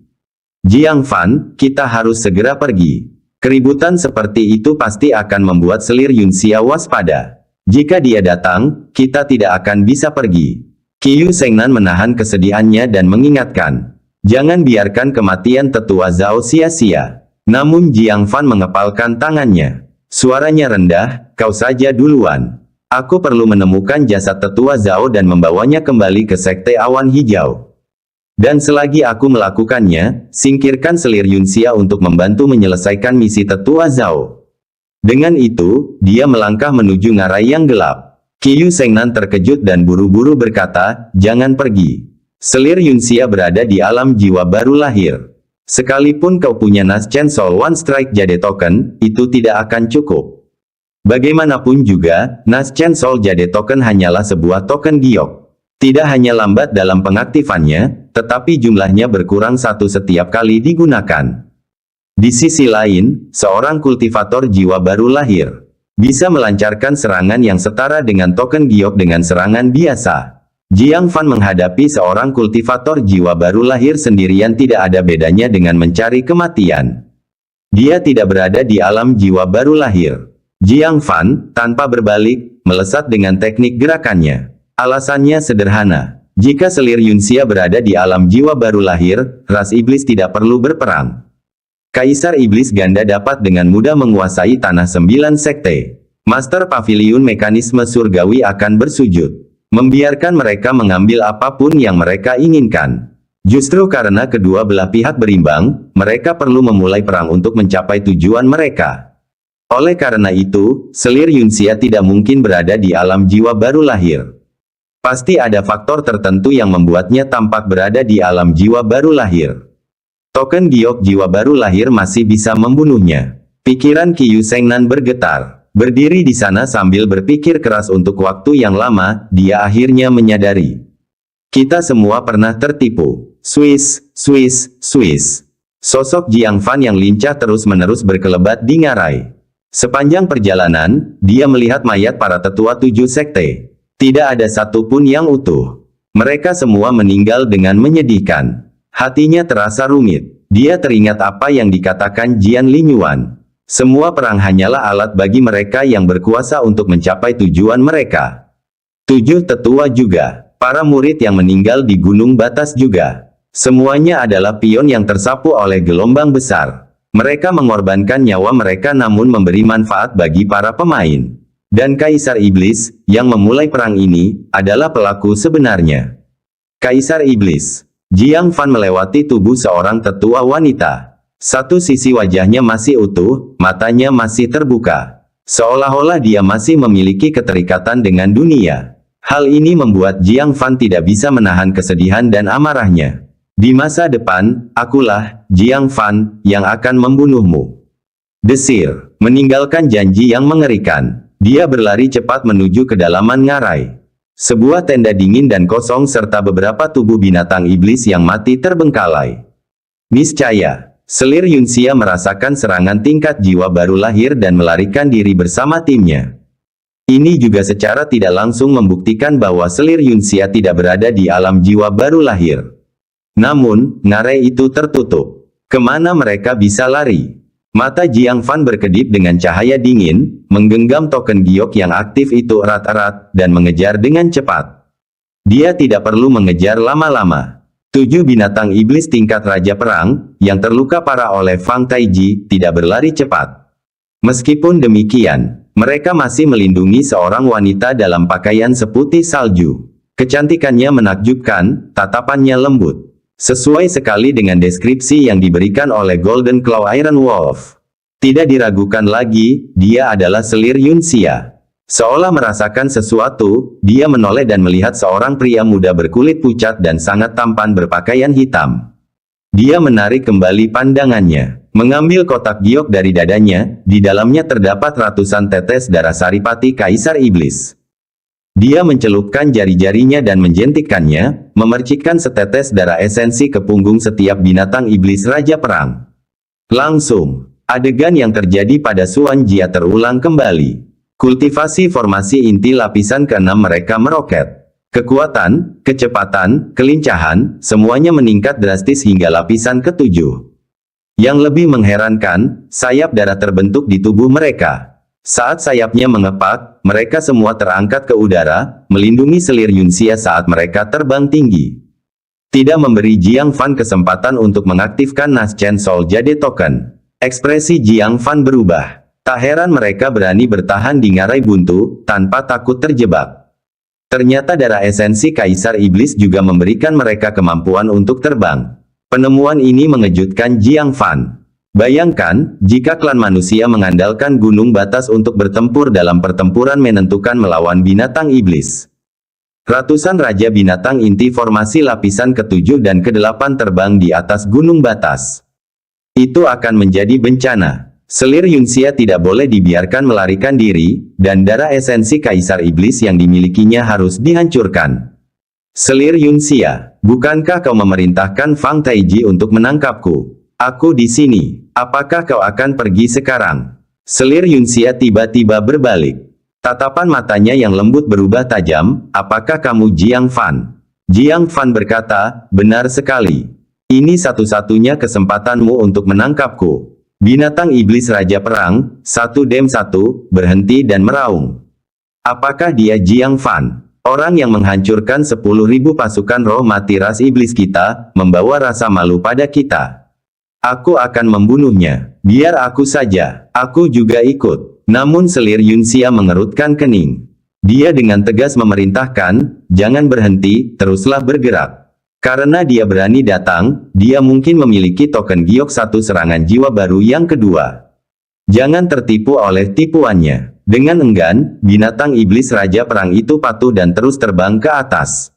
Jiang Fan, kita harus segera pergi. Keributan seperti itu pasti akan membuat selir Yunxia waspada. Jika dia datang, kita tidak akan bisa pergi. Qiyu Sengnan menahan kesedihannya dan mengingatkan. Jangan biarkan kematian tetua Zhao sia-sia. Namun Jiang Fan mengepalkan tangannya. Suaranya rendah, kau saja duluan. Aku perlu menemukan jasad tetua Zhao dan membawanya kembali ke Sekte Awan Hijau. Dan selagi aku melakukannya, singkirkan selir Yunxia untuk membantu menyelesaikan misi tetua Zhao. Dengan itu, dia melangkah menuju ngarai yang gelap. Qiyu Sengnan terkejut dan buru-buru berkata, jangan pergi. Selir Yunxia berada di alam jiwa baru lahir. Sekalipun kau punya Naschen Soul One Strike Jade Token, itu tidak akan cukup. Bagaimanapun juga, Naschen Soul Jade Token hanyalah sebuah token giok. Tidak hanya lambat dalam pengaktifannya, tetapi jumlahnya berkurang satu setiap kali digunakan. Di sisi lain, seorang kultivator jiwa baru lahir bisa melancarkan serangan yang setara dengan token giok dengan serangan biasa. Jiang Fan menghadapi seorang kultivator jiwa baru lahir sendirian tidak ada bedanya dengan mencari kematian. Dia tidak berada di alam jiwa baru lahir. Jiang Fan, tanpa berbalik, melesat dengan teknik gerakannya. Alasannya sederhana. Jika selir Yunxia berada di alam jiwa baru lahir, ras iblis tidak perlu berperang. Kaisar Iblis Ganda dapat dengan mudah menguasai tanah 9 sekte. Master Paviliun Mekanisme Surgawi akan bersujud. Membiarkan mereka mengambil apapun yang mereka inginkan. Justru karena kedua belah pihak berimbang, mereka perlu memulai perang untuk mencapai tujuan mereka. Oleh karena itu, selir Yunxia tidak mungkin berada di alam jiwa baru lahir. Pasti ada faktor tertentu yang membuatnya tampak berada di alam jiwa baru lahir. Token giok jiwa baru lahir masih bisa membunuhnya. Pikiran Qiyu Sengnan bergetar. Berdiri di sana sambil berpikir keras untuk waktu yang lama, dia akhirnya menyadari. Kita semua pernah tertipu. Swiss. Sosok Jiang Fan yang lincah terus-menerus berkelebat di ngarai. Sepanjang perjalanan, dia melihat mayat para tetua 7 sekte. Tidak ada satupun yang utuh. Mereka semua meninggal dengan menyedihkan. Hatinya terasa rumit. Dia teringat apa yang dikatakan Jian Linyuan. Semua perang hanyalah alat bagi mereka yang berkuasa untuk mencapai tujuan mereka. 7 tetua juga. Para murid yang meninggal di Gunung Batas juga. Semuanya adalah pion yang tersapu oleh gelombang besar. Mereka mengorbankan nyawa mereka namun memberi manfaat bagi para pemain. Dan Kaisar Iblis, yang memulai perang ini, adalah pelaku sebenarnya. Kaisar Iblis. Jiang Fan melewati tubuh seorang tetua wanita. Satu sisi wajahnya masih utuh, matanya masih terbuka. Seolah-olah dia masih memiliki keterikatan dengan dunia. Hal ini membuat Jiang Fan tidak bisa menahan kesedihan dan amarahnya. Di masa depan, akulah, Jiang Fan, yang akan membunuhmu. Desir, meninggalkan janji yang mengerikan. Dia berlari cepat menuju kedalaman ngarai. Sebuah tenda dingin dan kosong serta beberapa tubuh binatang iblis yang mati terbengkalai. Niscaya, selir Yunxia merasakan serangan tingkat jiwa baru lahir dan melarikan diri bersama timnya. Ini juga secara tidak langsung membuktikan bahwa selir Yunxia tidak berada di alam jiwa baru lahir. Namun, ngarai itu tertutup. Kemana mereka bisa lari? Mata Jiang Fan berkedip dengan cahaya dingin, menggenggam token giok yang aktif itu erat-erat, dan mengejar dengan cepat. Dia tidak perlu mengejar lama-lama. 7 binatang iblis tingkat Raja Perang, yang terluka parah oleh Fang Taiji, tidak berlari cepat. Meskipun demikian, mereka masih melindungi seorang wanita dalam pakaian seputih salju. Kecantikannya menakjubkan, tatapannya lembut. Sesuai sekali dengan deskripsi yang diberikan oleh Golden Claw Iron Wolf. Tidak diragukan lagi, dia adalah selir Yunxia. Seolah merasakan sesuatu, dia menoleh dan melihat seorang pria muda berkulit pucat dan sangat tampan berpakaian hitam. Dia menarik kembali pandangannya, mengambil kotak giok dari dadanya, di dalamnya terdapat ratusan tetes darah Saripati Kaisar Iblis. Dia mencelupkan jari-jarinya dan menjentikkannya, memercikkan setetes darah esensi ke punggung setiap binatang iblis Raja Perang. Langsung, adegan yang terjadi pada Suan Jia terulang kembali. Kultivasi formasi inti lapisan ke-6 mereka meroket. Kekuatan, kecepatan, kelincahan, semuanya meningkat drastis hingga lapisan ke-7. Yang lebih mengherankan, sayap darah terbentuk di tubuh mereka. Saat sayapnya mengepak, mereka semua terangkat ke udara, melindungi selir Yunxia saat mereka terbang tinggi. Tidak memberi Jiang Fan kesempatan untuk mengaktifkan Naschen Soul Jade Token. Ekspresi Jiang Fan berubah. Tak heran mereka berani bertahan di ngarai buntu, tanpa takut terjebak. Ternyata darah esensi Kaisar Iblis juga memberikan mereka kemampuan untuk terbang. Penemuan ini mengejutkan Jiang Fan. Bayangkan, jika klan manusia mengandalkan Gunung Batas untuk bertempur dalam pertempuran menentukan melawan binatang iblis. Ratusan raja binatang inti formasi lapisan ke-7 dan ke-8 terbang di atas Gunung Batas. Itu akan menjadi bencana. Selir Yunxia tidak boleh dibiarkan melarikan diri, dan darah esensi Kaisar Iblis yang dimilikinya harus dihancurkan. Selir Yunxia, bukankah kau memerintahkan Fang Taiji untuk menangkapku? Aku di sini. Apakah kau akan pergi sekarang? Selir Yunxia tiba-tiba berbalik. Tatapan matanya yang lembut berubah tajam. Apakah kamu Jiang Fan? Jiang Fan berkata, benar sekali. Ini satu-satunya kesempatanmu untuk menangkapku. Binatang iblis Raja Perang, 1-1, berhenti dan meraung. Apakah dia Jiang Fan? Orang yang menghancurkan 10.000 pasukan roh mati ras iblis kita, membawa rasa malu pada kita. Aku akan membunuhnya. Biar aku saja. Aku juga ikut. Namun selir Yunxia mengerutkan kening. Dia dengan tegas memerintahkan, jangan berhenti, teruslah bergerak. Karena dia berani datang, dia mungkin memiliki token giok 1 serangan jiwa baru yang kedua. Jangan tertipu oleh tipuannya. Dengan enggan, binatang iblis Raja Perang itu patuh dan terus terbang ke atas.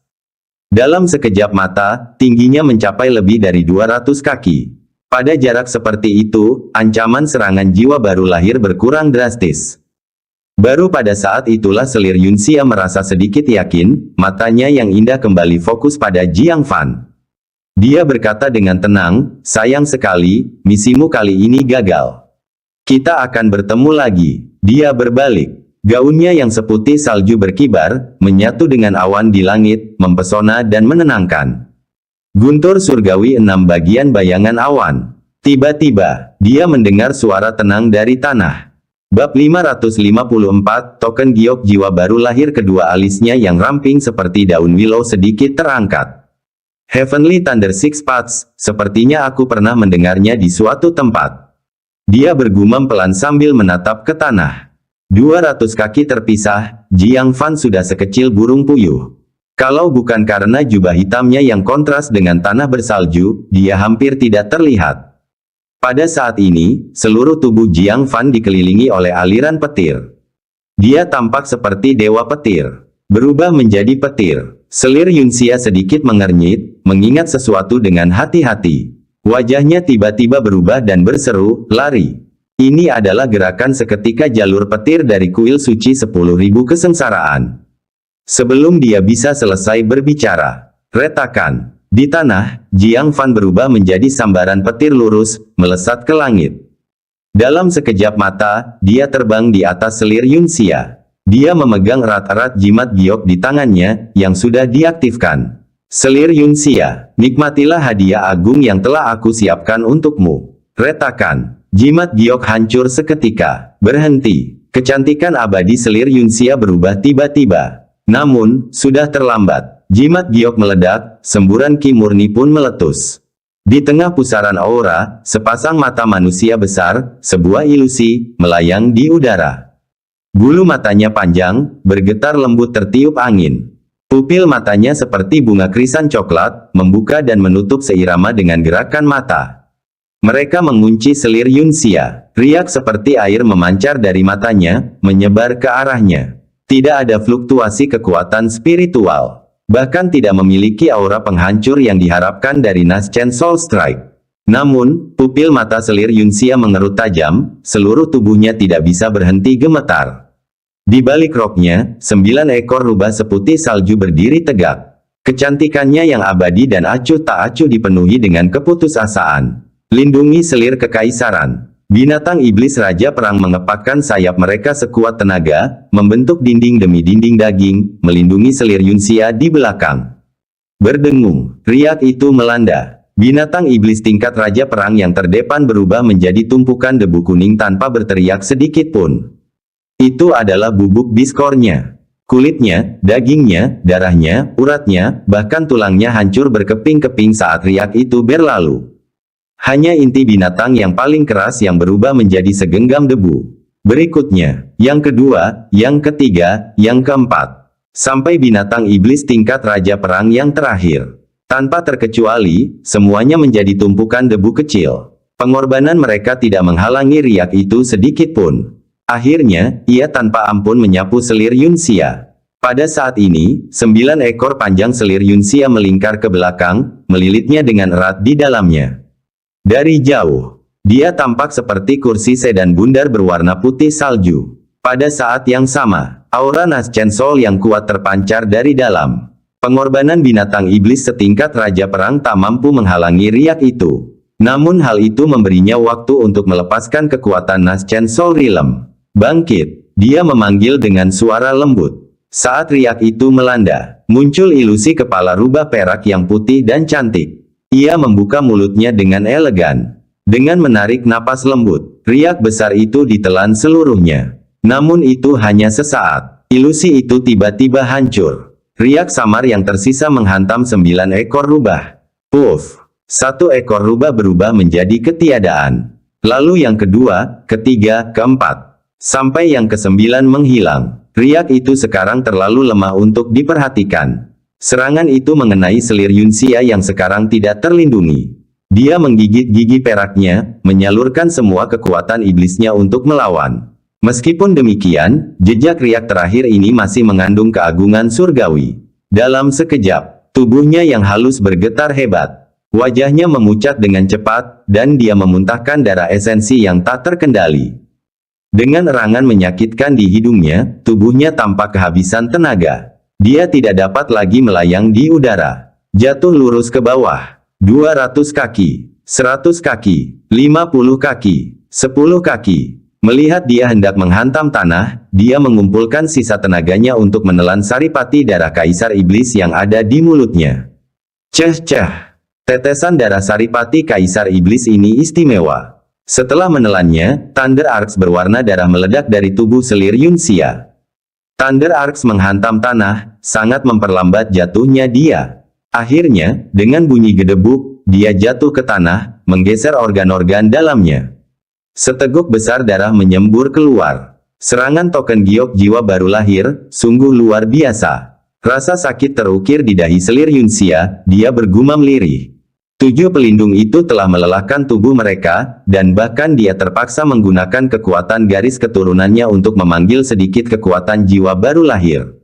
Dalam sekejap mata, tingginya mencapai lebih dari 200 kaki. Pada jarak seperti itu, ancaman serangan jiwa baru lahir berkurang drastis. Baru pada saat itulah selir Yunxia merasa sedikit yakin, matanya yang indah kembali fokus pada Jiang Fan. Dia berkata dengan tenang, sayang sekali, misimu kali ini gagal. Kita akan bertemu lagi. Dia berbalik. Gaunnya yang seputih salju berkibar, menyatu dengan awan di langit, mempesona dan menenangkan. Guntur surgawi 6 bagian bayangan awan. Tiba-tiba, dia mendengar suara tenang dari tanah. Bab 554, token giok jiwa baru lahir, kedua alisnya yang ramping seperti daun willow sedikit terangkat. Heavenly Thunder Six Paths, sepertinya aku pernah mendengarnya di suatu tempat. Dia bergumam pelan sambil menatap ke tanah. 200 kaki terpisah, Jiang Fan sudah sekecil burung puyuh. Kalau bukan karena jubah hitamnya yang kontras dengan tanah bersalju, dia hampir tidak terlihat. Pada saat ini, seluruh tubuh Jiang Fan dikelilingi oleh aliran petir. Dia tampak seperti dewa petir, berubah menjadi petir. Selir Yunxia sedikit mengernyit, mengingat sesuatu dengan hati-hati. Wajahnya tiba-tiba berubah dan berseru, lari. Ini adalah gerakan seketika jalur petir dari kuil suci 10.000 kesengsaraan. Sebelum dia bisa selesai berbicara, retakan. Di tanah, Jiang Fan berubah menjadi sambaran petir lurus, melesat ke langit. Dalam sekejap mata, dia terbang di atas selir Yunxia. Dia memegang erat-erat jimat giok di tangannya, yang sudah diaktifkan. Selir Yunxia, nikmatilah hadiah agung yang telah aku siapkan untukmu. Retakan. Jimat giok hancur seketika. Berhenti. Kecantikan abadi selir Yunxia berubah tiba-tiba. Namun, sudah terlambat. Jimat giok meledak, semburan ki murni pun meletus. Di tengah pusaran aura, sepasang mata manusia besar, sebuah ilusi, melayang di udara. Bulu matanya panjang, bergetar lembut tertiup angin. Pupil matanya seperti bunga krisan coklat, membuka dan menutup seirama dengan gerakan mata. Mereka mengunci selir Yunxia. Riak seperti air memancar dari matanya, menyebar ke arahnya. Tidak ada fluktuasi kekuatan spiritual. Bahkan tidak memiliki aura penghancur yang diharapkan dari Naschen Soul Strike. Namun, pupil mata selir Yunxia mengerut tajam, seluruh tubuhnya tidak bisa berhenti gemetar. Di balik roknya, 9 ekor rubah seputih salju berdiri tegak. Kecantikannya yang abadi dan acuh tak acuh dipenuhi dengan keputusasaan. Lindungi selir kekaisaran. Binatang iblis Raja Perang mengepakkan sayap mereka sekuat tenaga, membentuk dinding demi dinding daging, melindungi selir Yunxia di belakang. Berdengung, riak itu melanda. Binatang iblis tingkat Raja Perang yang terdepan berubah menjadi tumpukan debu kuning tanpa berteriak sedikit pun. Itu adalah bubuk biskornya. Kulitnya, dagingnya, darahnya, uratnya, bahkan tulangnya hancur berkeping-keping saat riak itu berlalu. Hanya inti binatang yang paling keras yang berubah menjadi segenggam debu. Berikutnya, yang kedua, yang ketiga, yang keempat. Sampai binatang iblis tingkat Raja Perang yang terakhir. Tanpa terkecuali, semuanya menjadi tumpukan debu kecil. Pengorbanan mereka tidak menghalangi riak itu sedikit pun. Akhirnya, ia tanpa ampun menyapu selir Yunxia. Pada saat ini, 9 ekor panjang selir Yunxia melingkar ke belakang, melilitnya dengan erat di dalamnya. Dari jauh, dia tampak seperti kursi sedan bundar berwarna putih salju. Pada saat yang sama, aura Naschen Soul yang kuat terpancar dari dalam. Pengorbanan binatang iblis setingkat Raja Perang tak mampu menghalangi riak itu. Namun hal itu memberinya waktu untuk melepaskan kekuatan Naschen Soul Realm. Bangkit, dia memanggil dengan suara lembut. Saat riak itu melanda, muncul ilusi kepala rubah perak yang putih dan cantik. Ia membuka mulutnya dengan elegan. Dengan menarik napas lembut, riak besar itu ditelan seluruhnya. Namun itu hanya sesaat. Ilusi itu tiba-tiba hancur. Riak samar yang tersisa menghantam 9 ekor rubah. Puff! 1 ekor rubah berubah menjadi ketiadaan. Lalu yang kedua, ketiga, keempat. Sampai yang ke-9 menghilang. Riak itu sekarang terlalu lemah untuk diperhatikan. Serangan itu mengenai selir Yunxia yang sekarang tidak terlindungi. Dia menggigit gigi peraknya, menyalurkan semua kekuatan iblisnya untuk melawan. Meskipun demikian, jejak riak terakhir ini masih mengandung keagungan surgawi. Dalam sekejap, tubuhnya yang halus bergetar hebat. Wajahnya memucat dengan cepat, dan dia memuntahkan darah esensi yang tak terkendali. Dengan erangan menyakitkan di hidungnya, tubuhnya tampak kehabisan tenaga. Dia tidak dapat lagi melayang di udara. Jatuh lurus ke bawah. 200 kaki, 100 kaki, 50 kaki, 10 kaki. Melihat dia hendak menghantam tanah, dia mengumpulkan sisa tenaganya untuk menelan saripati darah kaisar iblis yang ada di mulutnya. Ceh-ceh. Tetesan darah Saripati Kaisar Iblis ini istimewa. Setelah menelannya, Thunder Arcs berwarna darah meledak dari tubuh selir Yunxia. Thunder Arcs menghantam tanah, sangat memperlambat jatuhnya dia. Akhirnya, dengan bunyi gedebuk, dia jatuh ke tanah, menggeser organ-organ dalamnya. Seteguk besar darah menyembur keluar. Serangan token giok jiwa baru lahir, sungguh luar biasa. Rasa sakit terukir di dahi selir Yunxia, dia bergumam lirih. 7 pelindung itu telah melelahkan tubuh mereka, dan bahkan dia terpaksa menggunakan kekuatan garis keturunannya untuk memanggil sedikit kekuatan jiwa baru lahir.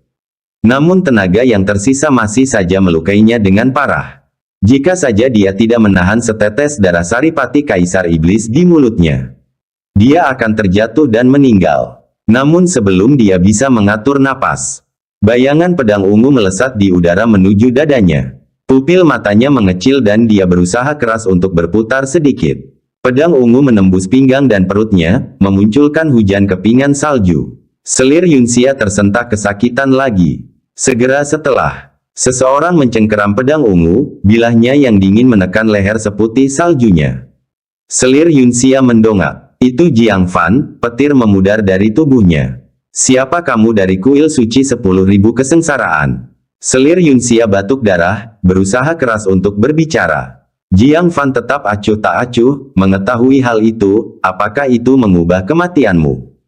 Namun tenaga yang tersisa masih saja melukainya dengan parah. Jika saja dia tidak menahan setetes darah Saripati Kaisar Iblis di mulutnya, dia akan terjatuh dan meninggal. Namun sebelum dia bisa mengatur napas, bayangan pedang ungu melesat di udara menuju dadanya. Pupil matanya mengecil dan dia berusaha keras untuk berputar sedikit. Pedang ungu menembus pinggang dan perutnya, memunculkan hujan kepingan salju. Selir Yunxia tersentak kesakitan lagi. Segera setelah, seseorang mencengkeram pedang ungu, bilahnya yang dingin menekan leher seputih saljunya. Selir Yunxia mendongak. Itu Jiang Fan, petir memudar dari tubuhnya. Siapa kamu dari kuil suci 10.000 kesengsaraan? Selir Yunxia batuk darah, berusaha keras untuk berbicara. Jiang Fan tetap acuh tak acuh, mengetahui hal itu, apakah itu mengubah kematianmu?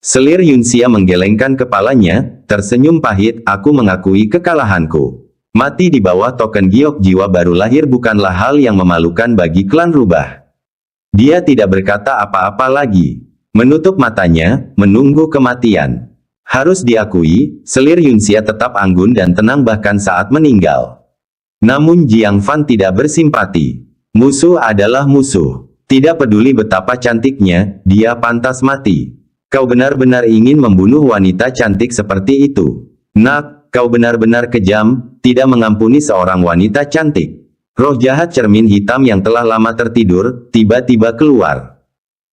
Selir Yunxia menggelengkan kepalanya, tersenyum pahit, aku mengakui kekalahanku. Mati di bawah token giok jiwa baru lahir bukanlah hal yang memalukan bagi klan rubah. Dia tidak berkata apa-apa lagi. Menutup matanya, menunggu kematian. Harus diakui, selir Yunxia tetap anggun dan tenang bahkan saat meninggal. Namun Jiang Fan tidak bersimpati. Musuh adalah musuh. Tidak peduli betapa cantiknya, dia pantas mati. Kau benar-benar ingin membunuh wanita cantik seperti itu. Nak, kau benar-benar kejam, tidak mengampuni seorang wanita cantik. Roh jahat cermin hitam yang telah lama tertidur, tiba-tiba keluar.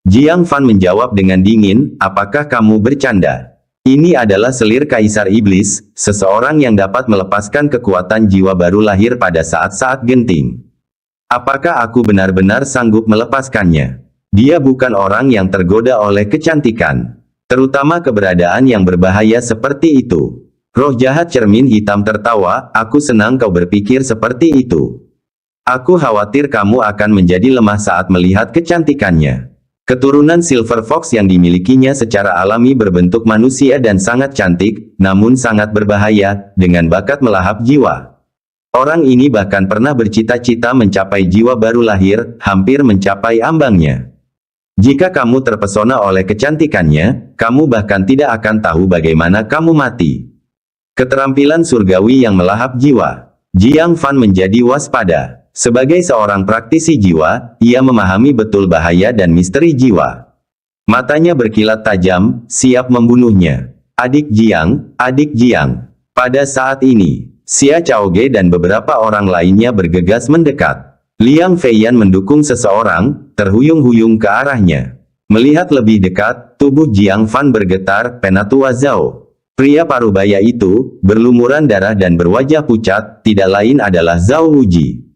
Jiang Fan menjawab dengan dingin, apakah kamu bercanda? Ini adalah selir Kaisar Iblis, seseorang yang dapat melepaskan kekuatan jiwa baru lahir pada saat-saat genting. Apakah aku benar-benar sanggup melepaskannya? Dia bukan orang yang tergoda oleh kecantikan. Terutama keberadaan yang berbahaya seperti itu. Roh jahat cermin hitam tertawa, aku senang kau berpikir seperti itu. Aku khawatir kamu akan menjadi lemah saat melihat kecantikannya. Keturunan Silver Fox yang dimilikinya secara alami berbentuk manusia dan sangat cantik, namun sangat berbahaya, dengan bakat melahap jiwa. Orang ini bahkan pernah bercita-cita mencapai jiwa baru lahir, hampir mencapai ambangnya. Jika kamu terpesona oleh kecantikannya, kamu bahkan tidak akan tahu bagaimana kamu mati. Keterampilan surgawi yang melahap jiwa. Jiang Fan menjadi waspada. Sebagai seorang praktisi jiwa, ia memahami betul bahaya dan misteri jiwa. Matanya berkilat tajam, siap membunuhnya. Adik Jiang, adik Jiang. Pada saat ini, Xia Chaoge dan beberapa orang lainnya bergegas mendekat. Liang Feiyan mendukung seseorang, terhuyung-huyung ke arahnya. Melihat lebih dekat, tubuh Jiang Fan bergetar, Penatua Zhao. Pria parubaya itu, berlumuran darah dan berwajah pucat, tidak lain adalah Zhao Wuji.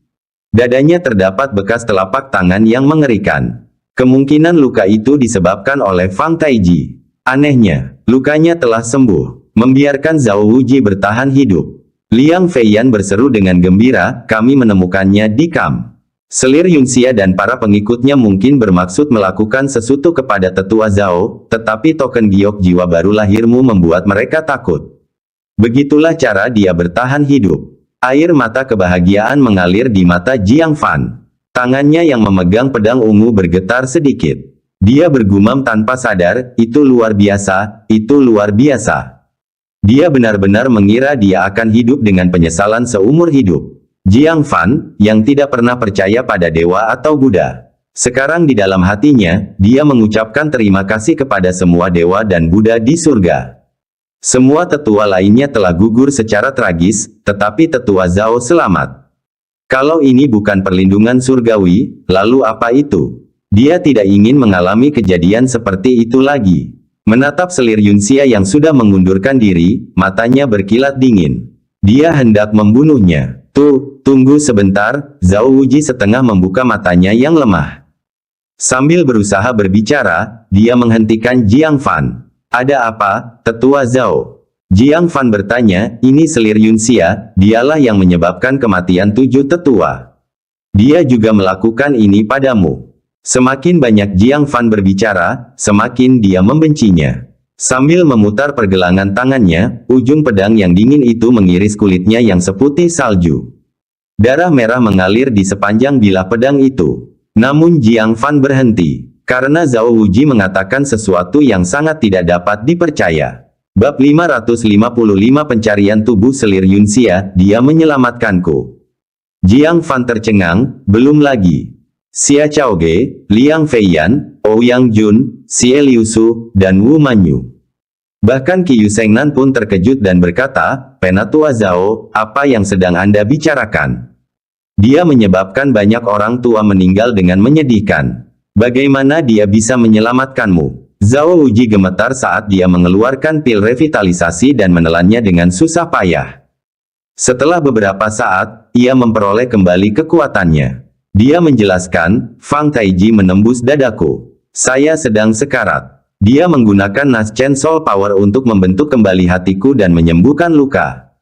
Dadanya terdapat bekas telapak tangan yang mengerikan. Kemungkinan luka itu disebabkan oleh Fang Taiji. Anehnya, lukanya telah sembuh, membiarkan Zhao Wuji bertahan hidup. Liang Feiyan berseru dengan gembira, kami menemukannya di kamp. Selir Yunxia dan para pengikutnya mungkin bermaksud melakukan sesuatu kepada tetua Zhao, tetapi token giok jiwa baru lahirmu membuat mereka takut. Begitulah cara dia bertahan hidup. Air mata kebahagiaan mengalir di mata Jiang Fan. Tangannya yang memegang pedang ungu bergetar sedikit. Dia bergumam tanpa sadar, itu luar biasa, itu luar biasa. Dia benar-benar mengira dia akan hidup dengan penyesalan seumur hidup. Jiang Fan, yang tidak pernah percaya pada dewa atau Buddha. Sekarang di dalam hatinya, dia mengucapkan terima kasih kepada semua dewa dan Buddha di surga. Semua tetua lainnya telah gugur secara tragis, tetapi tetua Zhao selamat. Kalau ini bukan perlindungan surgawi, lalu apa itu? Dia tidak ingin mengalami kejadian seperti itu lagi. Menatap selir Yunxia yang sudah mengundurkan diri, matanya berkilat dingin. Dia hendak membunuhnya. Tuh, tunggu sebentar, Zhao Wuji setengah membuka matanya yang lemah. Sambil berusaha berbicara, dia menghentikan Jiang Fan. Ada apa, Tetua Zhao? Jiang Fan bertanya, ini selir Yunxia, dialah yang menyebabkan kematian 7 tetua. Dia juga melakukan ini padamu. Semakin banyak Jiang Fan berbicara, semakin dia membencinya. Sambil memutar pergelangan tangannya, ujung pedang yang dingin itu mengiris kulitnya yang seputih salju. Darah merah mengalir di sepanjang bilah pedang itu. Namun Jiang Fan berhenti, karena Zhao Wuji mengatakan sesuatu yang sangat tidak dapat dipercaya. Bab 555 Pencarian Tubuh Selir Yunxia, dia menyelamatkanku. Jiang Fan tercengang, belum lagi. Xia Chaoge, Liang Feiyan, Ouyang Jun, Xie Liusu, dan Wu Manyu. Bahkan Qiu Shengnan pun terkejut dan berkata, Penatua Zhao, apa yang sedang Anda bicarakan? Dia menyebabkan banyak orang tua meninggal dengan menyedihkan. Bagaimana dia bisa menyelamatkanmu? Zhao Wuji gemetar saat dia mengeluarkan pil revitalisasi dan menelannya dengan susah payah. Setelah beberapa saat, ia memperoleh kembali kekuatannya. Dia menjelaskan, Fang Taiji menembus dadaku. Saya sedang sekarat. Dia menggunakan Nas Chen Soul Power untuk membentuk kembali hatiku dan menyembuhkan luka.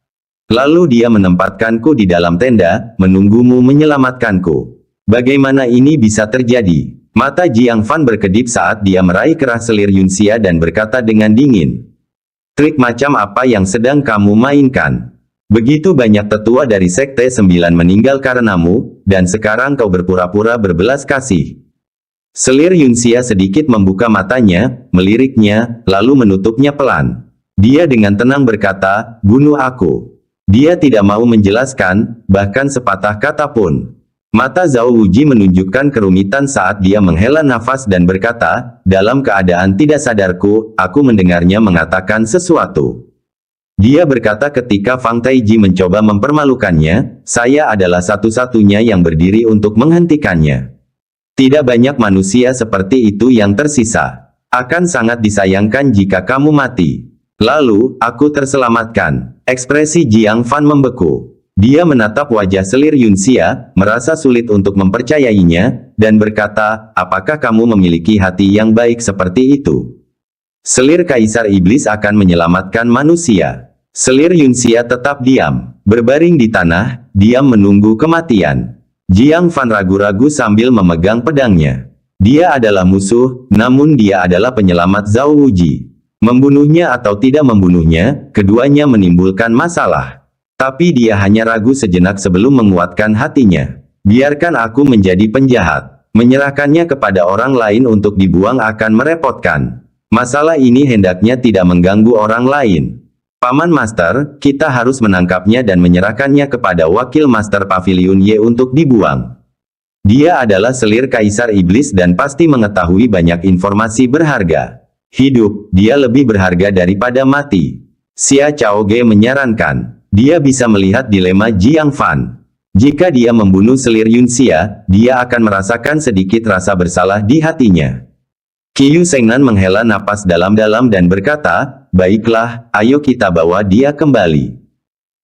Lalu dia menempatkanku di dalam tenda, menunggumu menyelamatkanku. Bagaimana ini bisa terjadi? Mata Jiang Fan berkedip saat dia meraih kerah selir Yunxia dan berkata dengan dingin. Trik macam apa yang sedang kamu mainkan? Begitu banyak tetua dari Sekte 9 meninggal karenamu, dan sekarang kau berpura-pura berbelas kasih. Selir Yunxia sedikit membuka matanya, meliriknya, lalu menutupnya pelan. Dia dengan tenang berkata, bunuh aku. Dia tidak mau menjelaskan, bahkan sepatah kata pun. Mata Zhao Wuji menunjukkan kerumitan saat dia menghela nafas dan berkata, dalam keadaan tidak sadarku, aku mendengarnya mengatakan sesuatu. Dia berkata ketika Fang Taiji mencoba mempermalukannya, saya adalah satu-satunya yang berdiri untuk menghentikannya. Tidak banyak manusia seperti itu yang tersisa. Akan sangat disayangkan jika kamu mati. Lalu, aku terselamatkan. Ekspresi Jiang Fan membeku. Dia menatap wajah selir Yunxia, merasa sulit untuk mempercayainya, dan berkata, apakah kamu memiliki hati yang baik seperti itu? Selir Kaisar Iblis akan menyelamatkan manusia. Selir Yunxia tetap diam. Berbaring di tanah, diam menunggu kematian. Jiang Fan ragu-ragu sambil memegang pedangnya. Dia adalah musuh, namun dia adalah penyelamat Zhao Wuji. Membunuhnya atau tidak membunuhnya, keduanya menimbulkan masalah. Tapi dia hanya ragu sejenak sebelum menguatkan hatinya. Biarkan aku menjadi penjahat. Menyerahkannya kepada orang lain untuk dibuang akan merepotkan. Masalah ini hendaknya tidak mengganggu orang lain. Paman Master, kita harus menangkapnya dan menyerahkannya kepada wakil Master Pavilion Y untuk dibuang. Dia adalah selir Kaisar Iblis dan pasti mengetahui banyak informasi berharga. Hidup, dia lebih berharga daripada mati. Xia Chaoge menyarankan. Dia bisa melihat dilema Jiang Fan. Jika dia membunuh selir Yunxia, dia akan merasakan sedikit rasa bersalah di hatinya. Qiu Shengnan menghela napas dalam-dalam dan berkata, baiklah, ayo kita bawa dia kembali.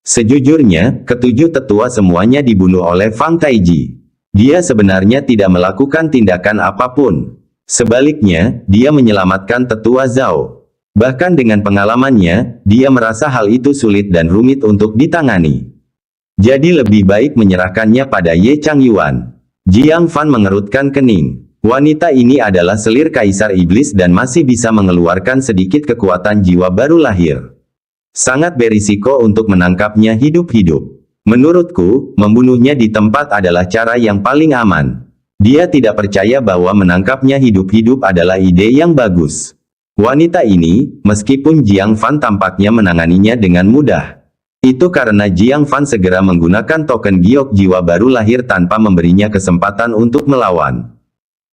Sejujurnya, ketujuh tetua semuanya dibunuh oleh Fang Taiji. Dia sebenarnya tidak melakukan tindakan apapun. Sebaliknya, dia menyelamatkan tetua Zhao. Bahkan dengan pengalamannya, dia merasa hal itu sulit dan rumit untuk ditangani. Jadi lebih baik menyerahkannya pada Ye Changyuan. Jiang Fan mengerutkan kening. Wanita ini adalah selir Kaisar Iblis dan masih bisa mengeluarkan sedikit kekuatan jiwa baru lahir. Sangat berisiko untuk menangkapnya hidup-hidup. Menurutku, membunuhnya di tempat adalah cara yang paling aman. Dia tidak percaya bahwa menangkapnya hidup-hidup adalah ide yang bagus. Wanita ini, meskipun Jiang Fan tampaknya menanganinya dengan mudah. Itu karena Jiang Fan segera menggunakan token giok jiwa baru lahir tanpa memberinya kesempatan untuk melawan.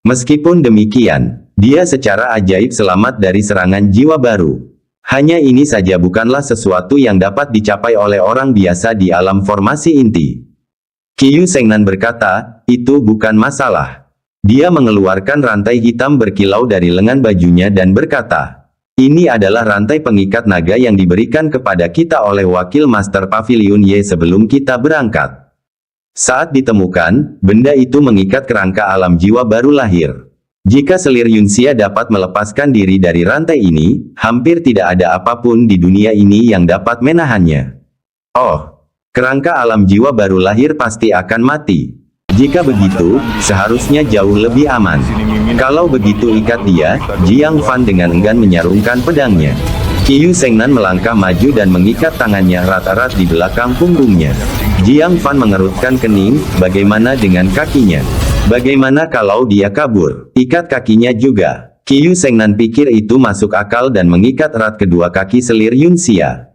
Meskipun demikian, dia secara ajaib selamat dari serangan jiwa baru. Hanya ini saja bukanlah sesuatu yang dapat dicapai oleh orang biasa di alam formasi inti. Qiu Shengnan berkata, itu bukan masalah. Dia mengeluarkan rantai hitam berkilau dari lengan bajunya dan berkata, ini adalah rantai pengikat naga yang diberikan kepada kita oleh wakil Master Pavilion Y sebelum kita berangkat. Saat ditemukan, benda itu mengikat kerangka alam jiwa baru lahir. Jika selir Yunxia dapat melepaskan diri dari rantai ini, hampir tidak ada apapun di dunia ini yang dapat menahannya. Oh, kerangka alam jiwa baru lahir pasti akan mati. Jika begitu, seharusnya jauh lebih aman. Kalau begitu ikat dia, Jiang Fan dengan enggan menyarungkan pedangnya. Qiu Sengnan melangkah maju dan mengikat tangannya erat-erat di belakang punggungnya. Jiang Fan mengerutkan kening, bagaimana dengan kakinya? Bagaimana kalau dia kabur? Ikat kakinya juga. Qiu Sengnan pikir itu masuk akal dan mengikat erat kedua kaki selir Yunxia.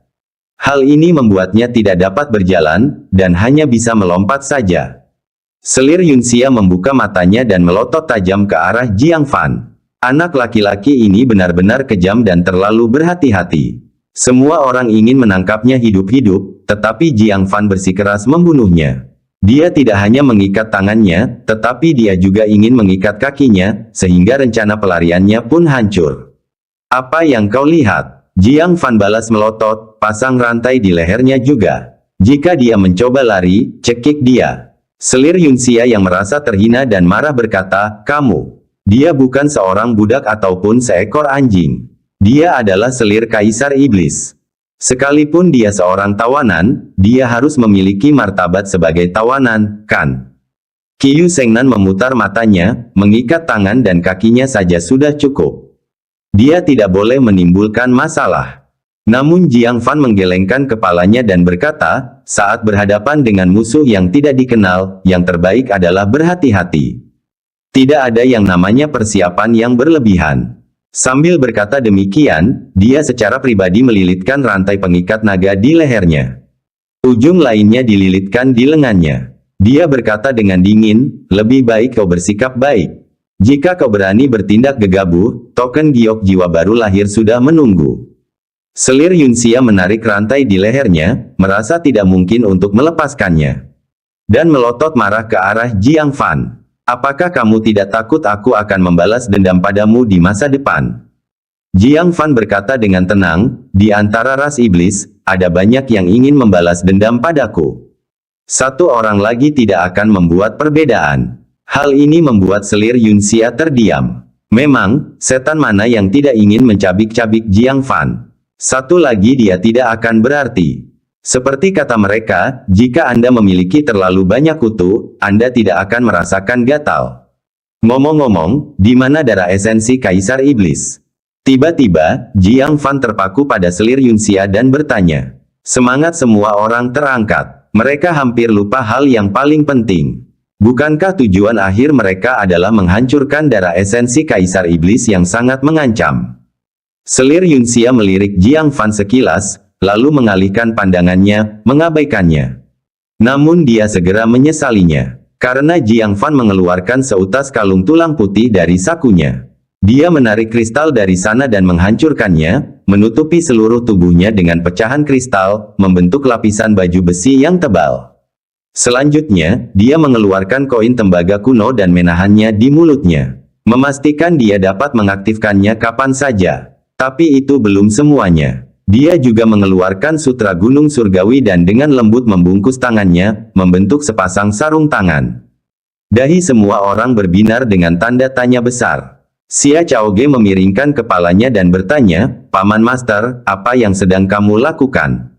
Hal ini membuatnya tidak dapat berjalan, dan hanya bisa melompat saja. Selir Yunxia membuka matanya dan melotot tajam ke arah Jiang Fan. Anak laki-laki ini benar-benar kejam dan terlalu berhati-hati. Semua orang ingin menangkapnya hidup-hidup, tetapi Jiang Fan bersikeras membunuhnya. Dia tidak hanya mengikat tangannya, tetapi dia juga ingin mengikat kakinya, sehingga rencana pelariannya pun hancur. Apa yang kau lihat? Jiang Fan balas melotot, pasang rantai di lehernya juga. Jika dia mencoba lari, cekik dia. Selir Yunxia yang merasa terhina dan marah berkata, kamu. Dia bukan seorang budak ataupun seekor anjing. Dia adalah selir Kaisar Iblis. Sekalipun dia seorang tawanan, dia harus memiliki martabat sebagai tawanan, kan? Qiu Sengnan memutar matanya, mengikat tangan dan kakinya saja sudah cukup. Dia tidak boleh menimbulkan masalah. Namun Jiang Fan menggelengkan kepalanya dan berkata, saat berhadapan dengan musuh yang tidak dikenal, yang terbaik adalah berhati-hati. Tidak ada yang namanya persiapan yang berlebihan. Sambil berkata demikian, dia secara pribadi melilitkan rantai pengikat naga di lehernya. Ujung lainnya dililitkan di lengannya. Dia berkata dengan dingin, lebih baik kau bersikap baik. Jika kau berani bertindak gegabah, token giok jiwa baru lahir sudah menunggu. Selir Yunxia menarik rantai di lehernya, merasa tidak mungkin untuk melepaskannya. Dan melotot marah ke arah Jiang Fan. Apakah kamu tidak takut aku akan membalas dendam padamu di masa depan? Jiang Fan berkata dengan tenang, di antara ras iblis, ada banyak yang ingin membalas dendam padaku. Satu orang lagi tidak akan membuat perbedaan. Hal ini membuat selir Yunxia terdiam. Memang, setan mana yang tidak ingin mencabik-cabik Jiang Fan? Satu lagi dia tidak akan berarti. Seperti kata mereka, jika Anda memiliki terlalu banyak kutu, Anda tidak akan merasakan gatal. Ngomong-ngomong, di mana darah esensi Kaisar Iblis? Tiba-tiba, Jiang Fan terpaku pada selir Yunxia dan bertanya. Semangat semua orang terangkat. Mereka hampir lupa hal yang paling penting. Bukankah tujuan akhir mereka adalah menghancurkan darah esensi Kaisar Iblis yang sangat mengancam? Selir Yunxia melirik Jiang Fan sekilas, lalu mengalihkan pandangannya, mengabaikannya. Namun dia segera menyesalinya, karena Jiang Fan mengeluarkan seutas kalung tulang putih dari sakunya. Dia menarik kristal dari sana dan menghancurkannya, menutupi seluruh tubuhnya dengan pecahan kristal, membentuk lapisan baju besi yang tebal. Selanjutnya, dia mengeluarkan koin tembaga kuno dan menahannya di mulutnya. Memastikan dia dapat mengaktifkannya kapan saja. Tapi itu belum semuanya. Dia juga mengeluarkan sutra gunung surgawi dan dengan lembut membungkus tangannya, membentuk sepasang sarung tangan. Dahi semua orang berbinar dengan tanda tanya besar. Xia Chaoge memiringkan kepalanya dan bertanya, Paman Master, apa yang sedang kamu lakukan?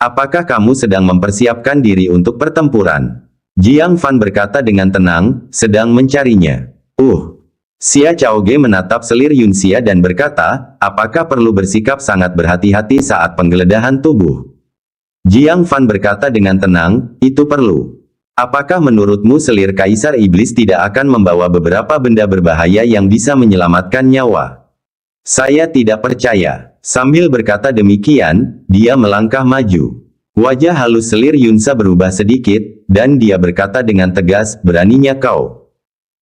Apakah kamu sedang mempersiapkan diri untuk pertempuran? Jiang Fan berkata dengan tenang, sedang mencarinya. Xia Chaoge menatap selir Yunxia dan berkata, apakah perlu bersikap sangat berhati-hati saat penggeledahan tubuh? Jiang Fan berkata dengan tenang, itu perlu. Apakah menurutmu selir Kaisar Iblis tidak akan membawa beberapa benda berbahaya yang bisa menyelamatkan nyawa? Saya tidak percaya. Sambil berkata demikian, dia melangkah maju. Wajah halus selir Yunxia berubah sedikit, dan dia berkata dengan tegas, beraninya kau.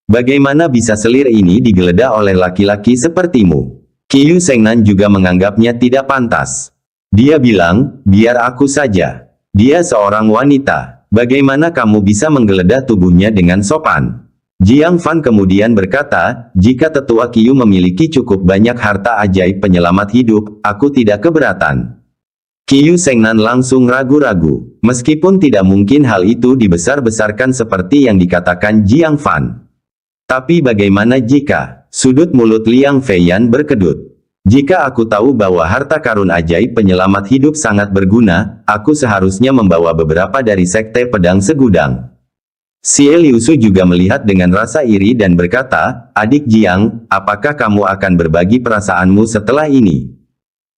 Bagaimana bisa selir ini digeledah oleh laki-laki sepertimu? Qiu Sengnan juga menganggapnya tidak pantas. Dia bilang, biar aku saja. Dia seorang wanita. Bagaimana kamu bisa menggeledah tubuhnya dengan sopan? Jiang Fan kemudian berkata, jika tetua Qiu memiliki cukup banyak harta ajaib penyelamat hidup, aku tidak keberatan. Qiyu Sengnan langsung ragu-ragu. Meskipun tidak mungkin hal itu dibesar-besarkan seperti yang dikatakan Jiang Fan. Tapi bagaimana jika... Sudut mulut Liang Feiyan berkedut. Jika aku tahu bahwa harta karun ajaib penyelamat hidup sangat berguna, aku seharusnya membawa beberapa dari Sekte Pedang Segudang. Xie Liusu juga melihat dengan rasa iri dan berkata, "Adik Jiang, apakah kamu akan berbagi perasaanmu setelah ini?"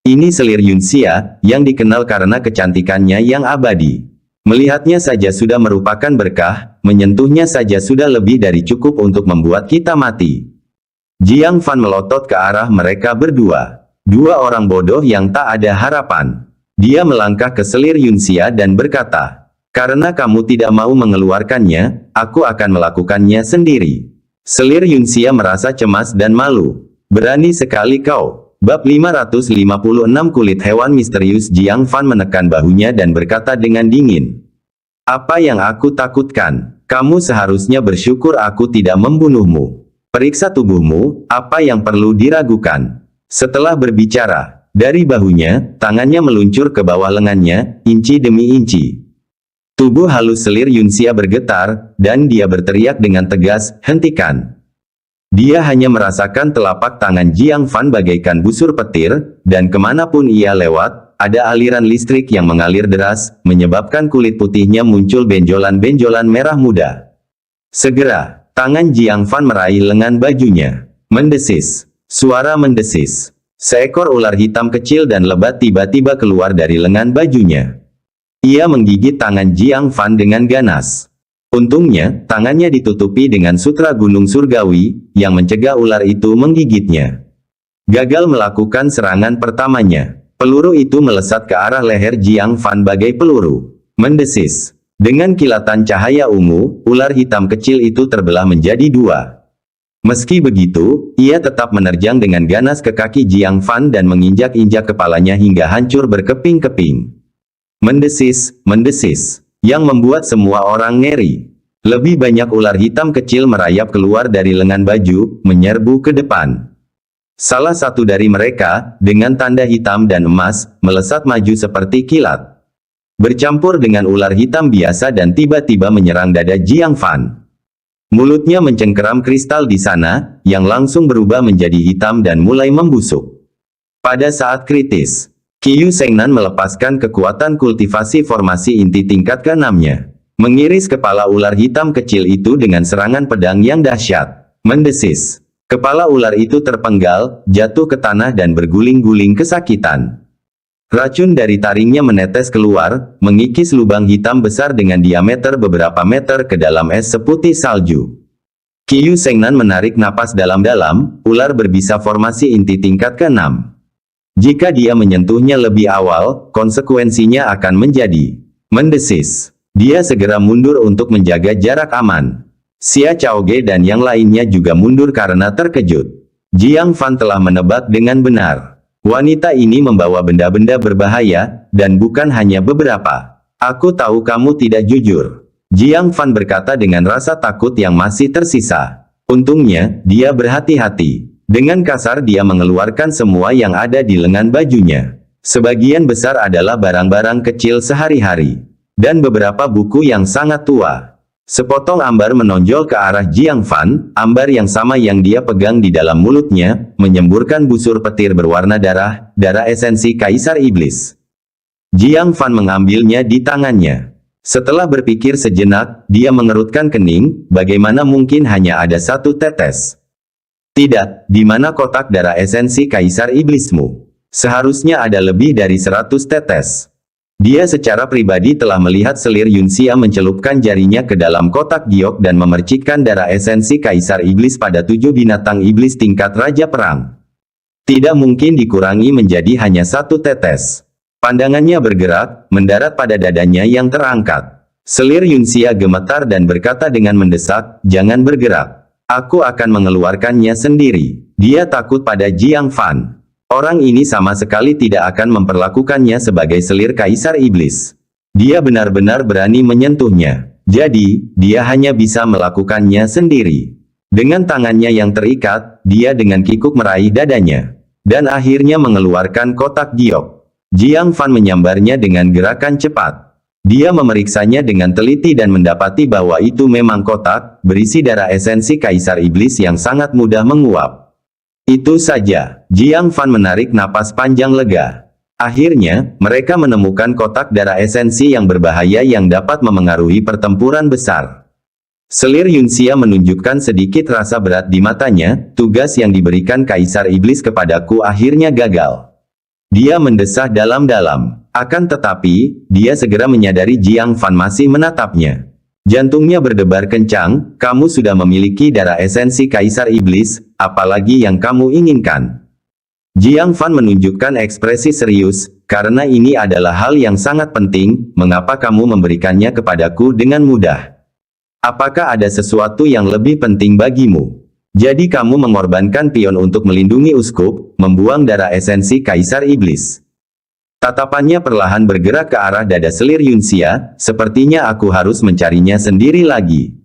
Ini selir Yunxia, yang dikenal karena kecantikannya yang abadi. Melihatnya saja sudah merupakan berkah, menyentuhnya saja sudah lebih dari cukup untuk membuat kita mati. Jiang Fan melotot ke arah mereka berdua. Dua orang bodoh yang tak ada harapan. Dia melangkah ke selir Yunxia dan berkata, "Karena kamu tidak mau mengeluarkannya, aku akan melakukannya sendiri." Selir Yunxia merasa cemas dan malu. "Berani sekali kau." Bab 556 Kulit Hewan Misterius. Jiang Fan menekan bahunya dan berkata dengan dingin. "Apa yang aku takutkan? Kamu seharusnya bersyukur aku tidak membunuhmu. Periksa tubuhmu, apa yang perlu diragukan?" Setelah berbicara, dari bahunya, tangannya meluncur ke bawah lengannya, inci demi inci. Tubuh halus selir Yunxia bergetar, dan dia berteriak dengan tegas, "Hentikan!" Dia hanya merasakan telapak tangan Jiang Fan bagaikan busur petir, dan kemanapun ia lewat, ada aliran listrik yang mengalir deras, menyebabkan kulit putihnya muncul benjolan-benjolan merah muda. Segera, tangan Jiang Fan meraih lengan bajunya. Mendesis. Suara mendesis. Seekor ular hitam kecil dan lebat tiba-tiba keluar dari lengan bajunya. Ia menggigit tangan Jiang Fan dengan ganas. Untungnya, tangannya ditutupi dengan sutra gunung surgawi, yang mencegah ular itu menggigitnya. Gagal melakukan serangan pertamanya. Peluru itu melesat ke arah leher Jiang Fan bagai peluru. Mendesis. Dengan kilatan cahaya ungu, ular hitam kecil itu terbelah menjadi dua. Meski begitu, ia tetap menerjang dengan ganas ke kaki Jiang Fan dan menginjak-injak kepalanya hingga hancur berkeping-keping. Mendesis, mendesis. Yang membuat semua orang ngeri. Lebih banyak ular hitam kecil merayap keluar dari lengan baju, menyerbu ke depan. Salah satu dari mereka, dengan tanda hitam dan emas, melesat maju seperti kilat. Bercampur dengan ular hitam biasa dan tiba-tiba menyerang dada Jiang Fan. Mulutnya mencengkeram kristal di sana, yang langsung berubah menjadi hitam dan mulai membusuk. Pada saat kritis, Qiyu Sengnan melepaskan kekuatan kultivasi formasi inti tingkat ke-6-nya. Mengiris kepala ular hitam kecil itu dengan serangan pedang yang dahsyat. Mendesis. Kepala ular itu terpenggal, jatuh ke tanah dan berguling-guling kesakitan. Racun dari taringnya menetes keluar, mengikis lubang hitam besar dengan diameter beberapa meter ke dalam es seputih salju. Qiyu Sengnan menarik napas dalam-dalam, ular berbisa formasi inti tingkat ke-6. Jika dia menyentuhnya lebih awal, konsekuensinya akan menjadi mendesis. Dia segera mundur untuk menjaga jarak aman. Xia Chaoge dan yang lainnya juga mundur karena terkejut. Jiang Fan telah menebak dengan benar. Wanita ini membawa benda-benda berbahaya, dan bukan hanya beberapa. Aku tahu kamu tidak jujur. Jiang Fan berkata dengan rasa takut yang masih tersisa. Untungnya, dia berhati-hati. Dengan kasar dia mengeluarkan semua yang ada di lengan bajunya. Sebagian besar adalah barang-barang kecil sehari-hari. Dan beberapa buku yang sangat tua. Sepotong ambar menonjol ke arah Jiang Fan, ambar yang sama yang dia pegang di dalam mulutnya, menyemburkan busur petir berwarna darah, darah esensi Kaisar Iblis. Jiang Fan mengambilnya di tangannya. Setelah berpikir sejenak, dia mengerutkan kening, bagaimana mungkin hanya ada satu tetes. Tidak, di mana kotak darah esensi Kaisar Iblismu? Seharusnya ada lebih dari 100 tetes. Dia secara pribadi telah melihat selir Yunxia mencelupkan jarinya ke dalam kotak giok dan memercikkan darah esensi Kaisar Iblis pada 7 binatang iblis tingkat Raja Perang. Tidak mungkin dikurangi menjadi hanya 1 tetes. Pandangannya bergerak, mendarat pada dadanya yang terangkat. Selir Yunxia gemetar dan berkata dengan mendesak, "Jangan bergerak. Aku akan mengeluarkannya sendiri." Dia takut pada Jiang Fan. Orang ini sama sekali tidak akan memperlakukannya sebagai selir Kaisar Iblis. Dia benar-benar berani menyentuhnya. Jadi, dia hanya bisa melakukannya sendiri. Dengan tangannya yang terikat, dia dengan kikuk meraih dadanya. Dan akhirnya mengeluarkan kotak giok. Jiang Fan menyambarnya dengan gerakan cepat. Dia memeriksanya dengan teliti dan mendapati bahwa itu memang kotak, berisi darah esensi Kaisar Iblis yang sangat mudah menguap. Itu saja, Jiang Fan menarik napas panjang lega. Akhirnya, mereka menemukan kotak darah esensi yang berbahaya yang dapat memengaruhi pertempuran besar. Selir Yunxia menunjukkan sedikit rasa berat di matanya, tugas yang diberikan Kaisar Iblis kepadaku akhirnya gagal. Dia mendesah dalam-dalam. Akan tetapi, dia segera menyadari Jiang Fan masih menatapnya. Jantungnya berdebar kencang, kamu sudah memiliki darah esensi Kaisar Iblis, apalagi yang kamu inginkan. Jiang Fan menunjukkan ekspresi serius, karena ini adalah hal yang sangat penting, mengapa kamu memberikannya kepadaku dengan mudah? Apakah ada sesuatu yang lebih penting bagimu? Jadi kamu mengorbankan pion untuk melindungi uskup, membuang darah esensi Kaisar Iblis. Tatapannya perlahan bergerak ke arah dada selir Yunxia, sepertinya aku harus mencarinya sendiri lagi.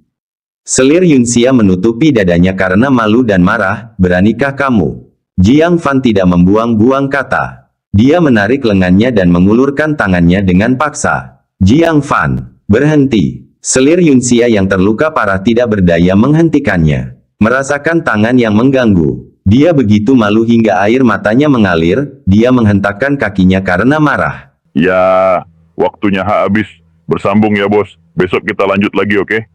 Selir Yunxia menutupi dadanya karena malu dan marah, beranikah kamu? Jiang Fan tidak membuang-buang kata. Dia menarik lengannya dan mengulurkan tangannya dengan paksa. Jiang Fan, berhenti. Selir Yunxia yang terluka parah tidak berdaya menghentikannya. Merasakan tangan yang mengganggu. Dia begitu malu hingga air matanya mengalir, dia menghentakkan kakinya karena marah. Ya, waktunya habis. Bersambung ya bos. Besok kita lanjut lagi, oke?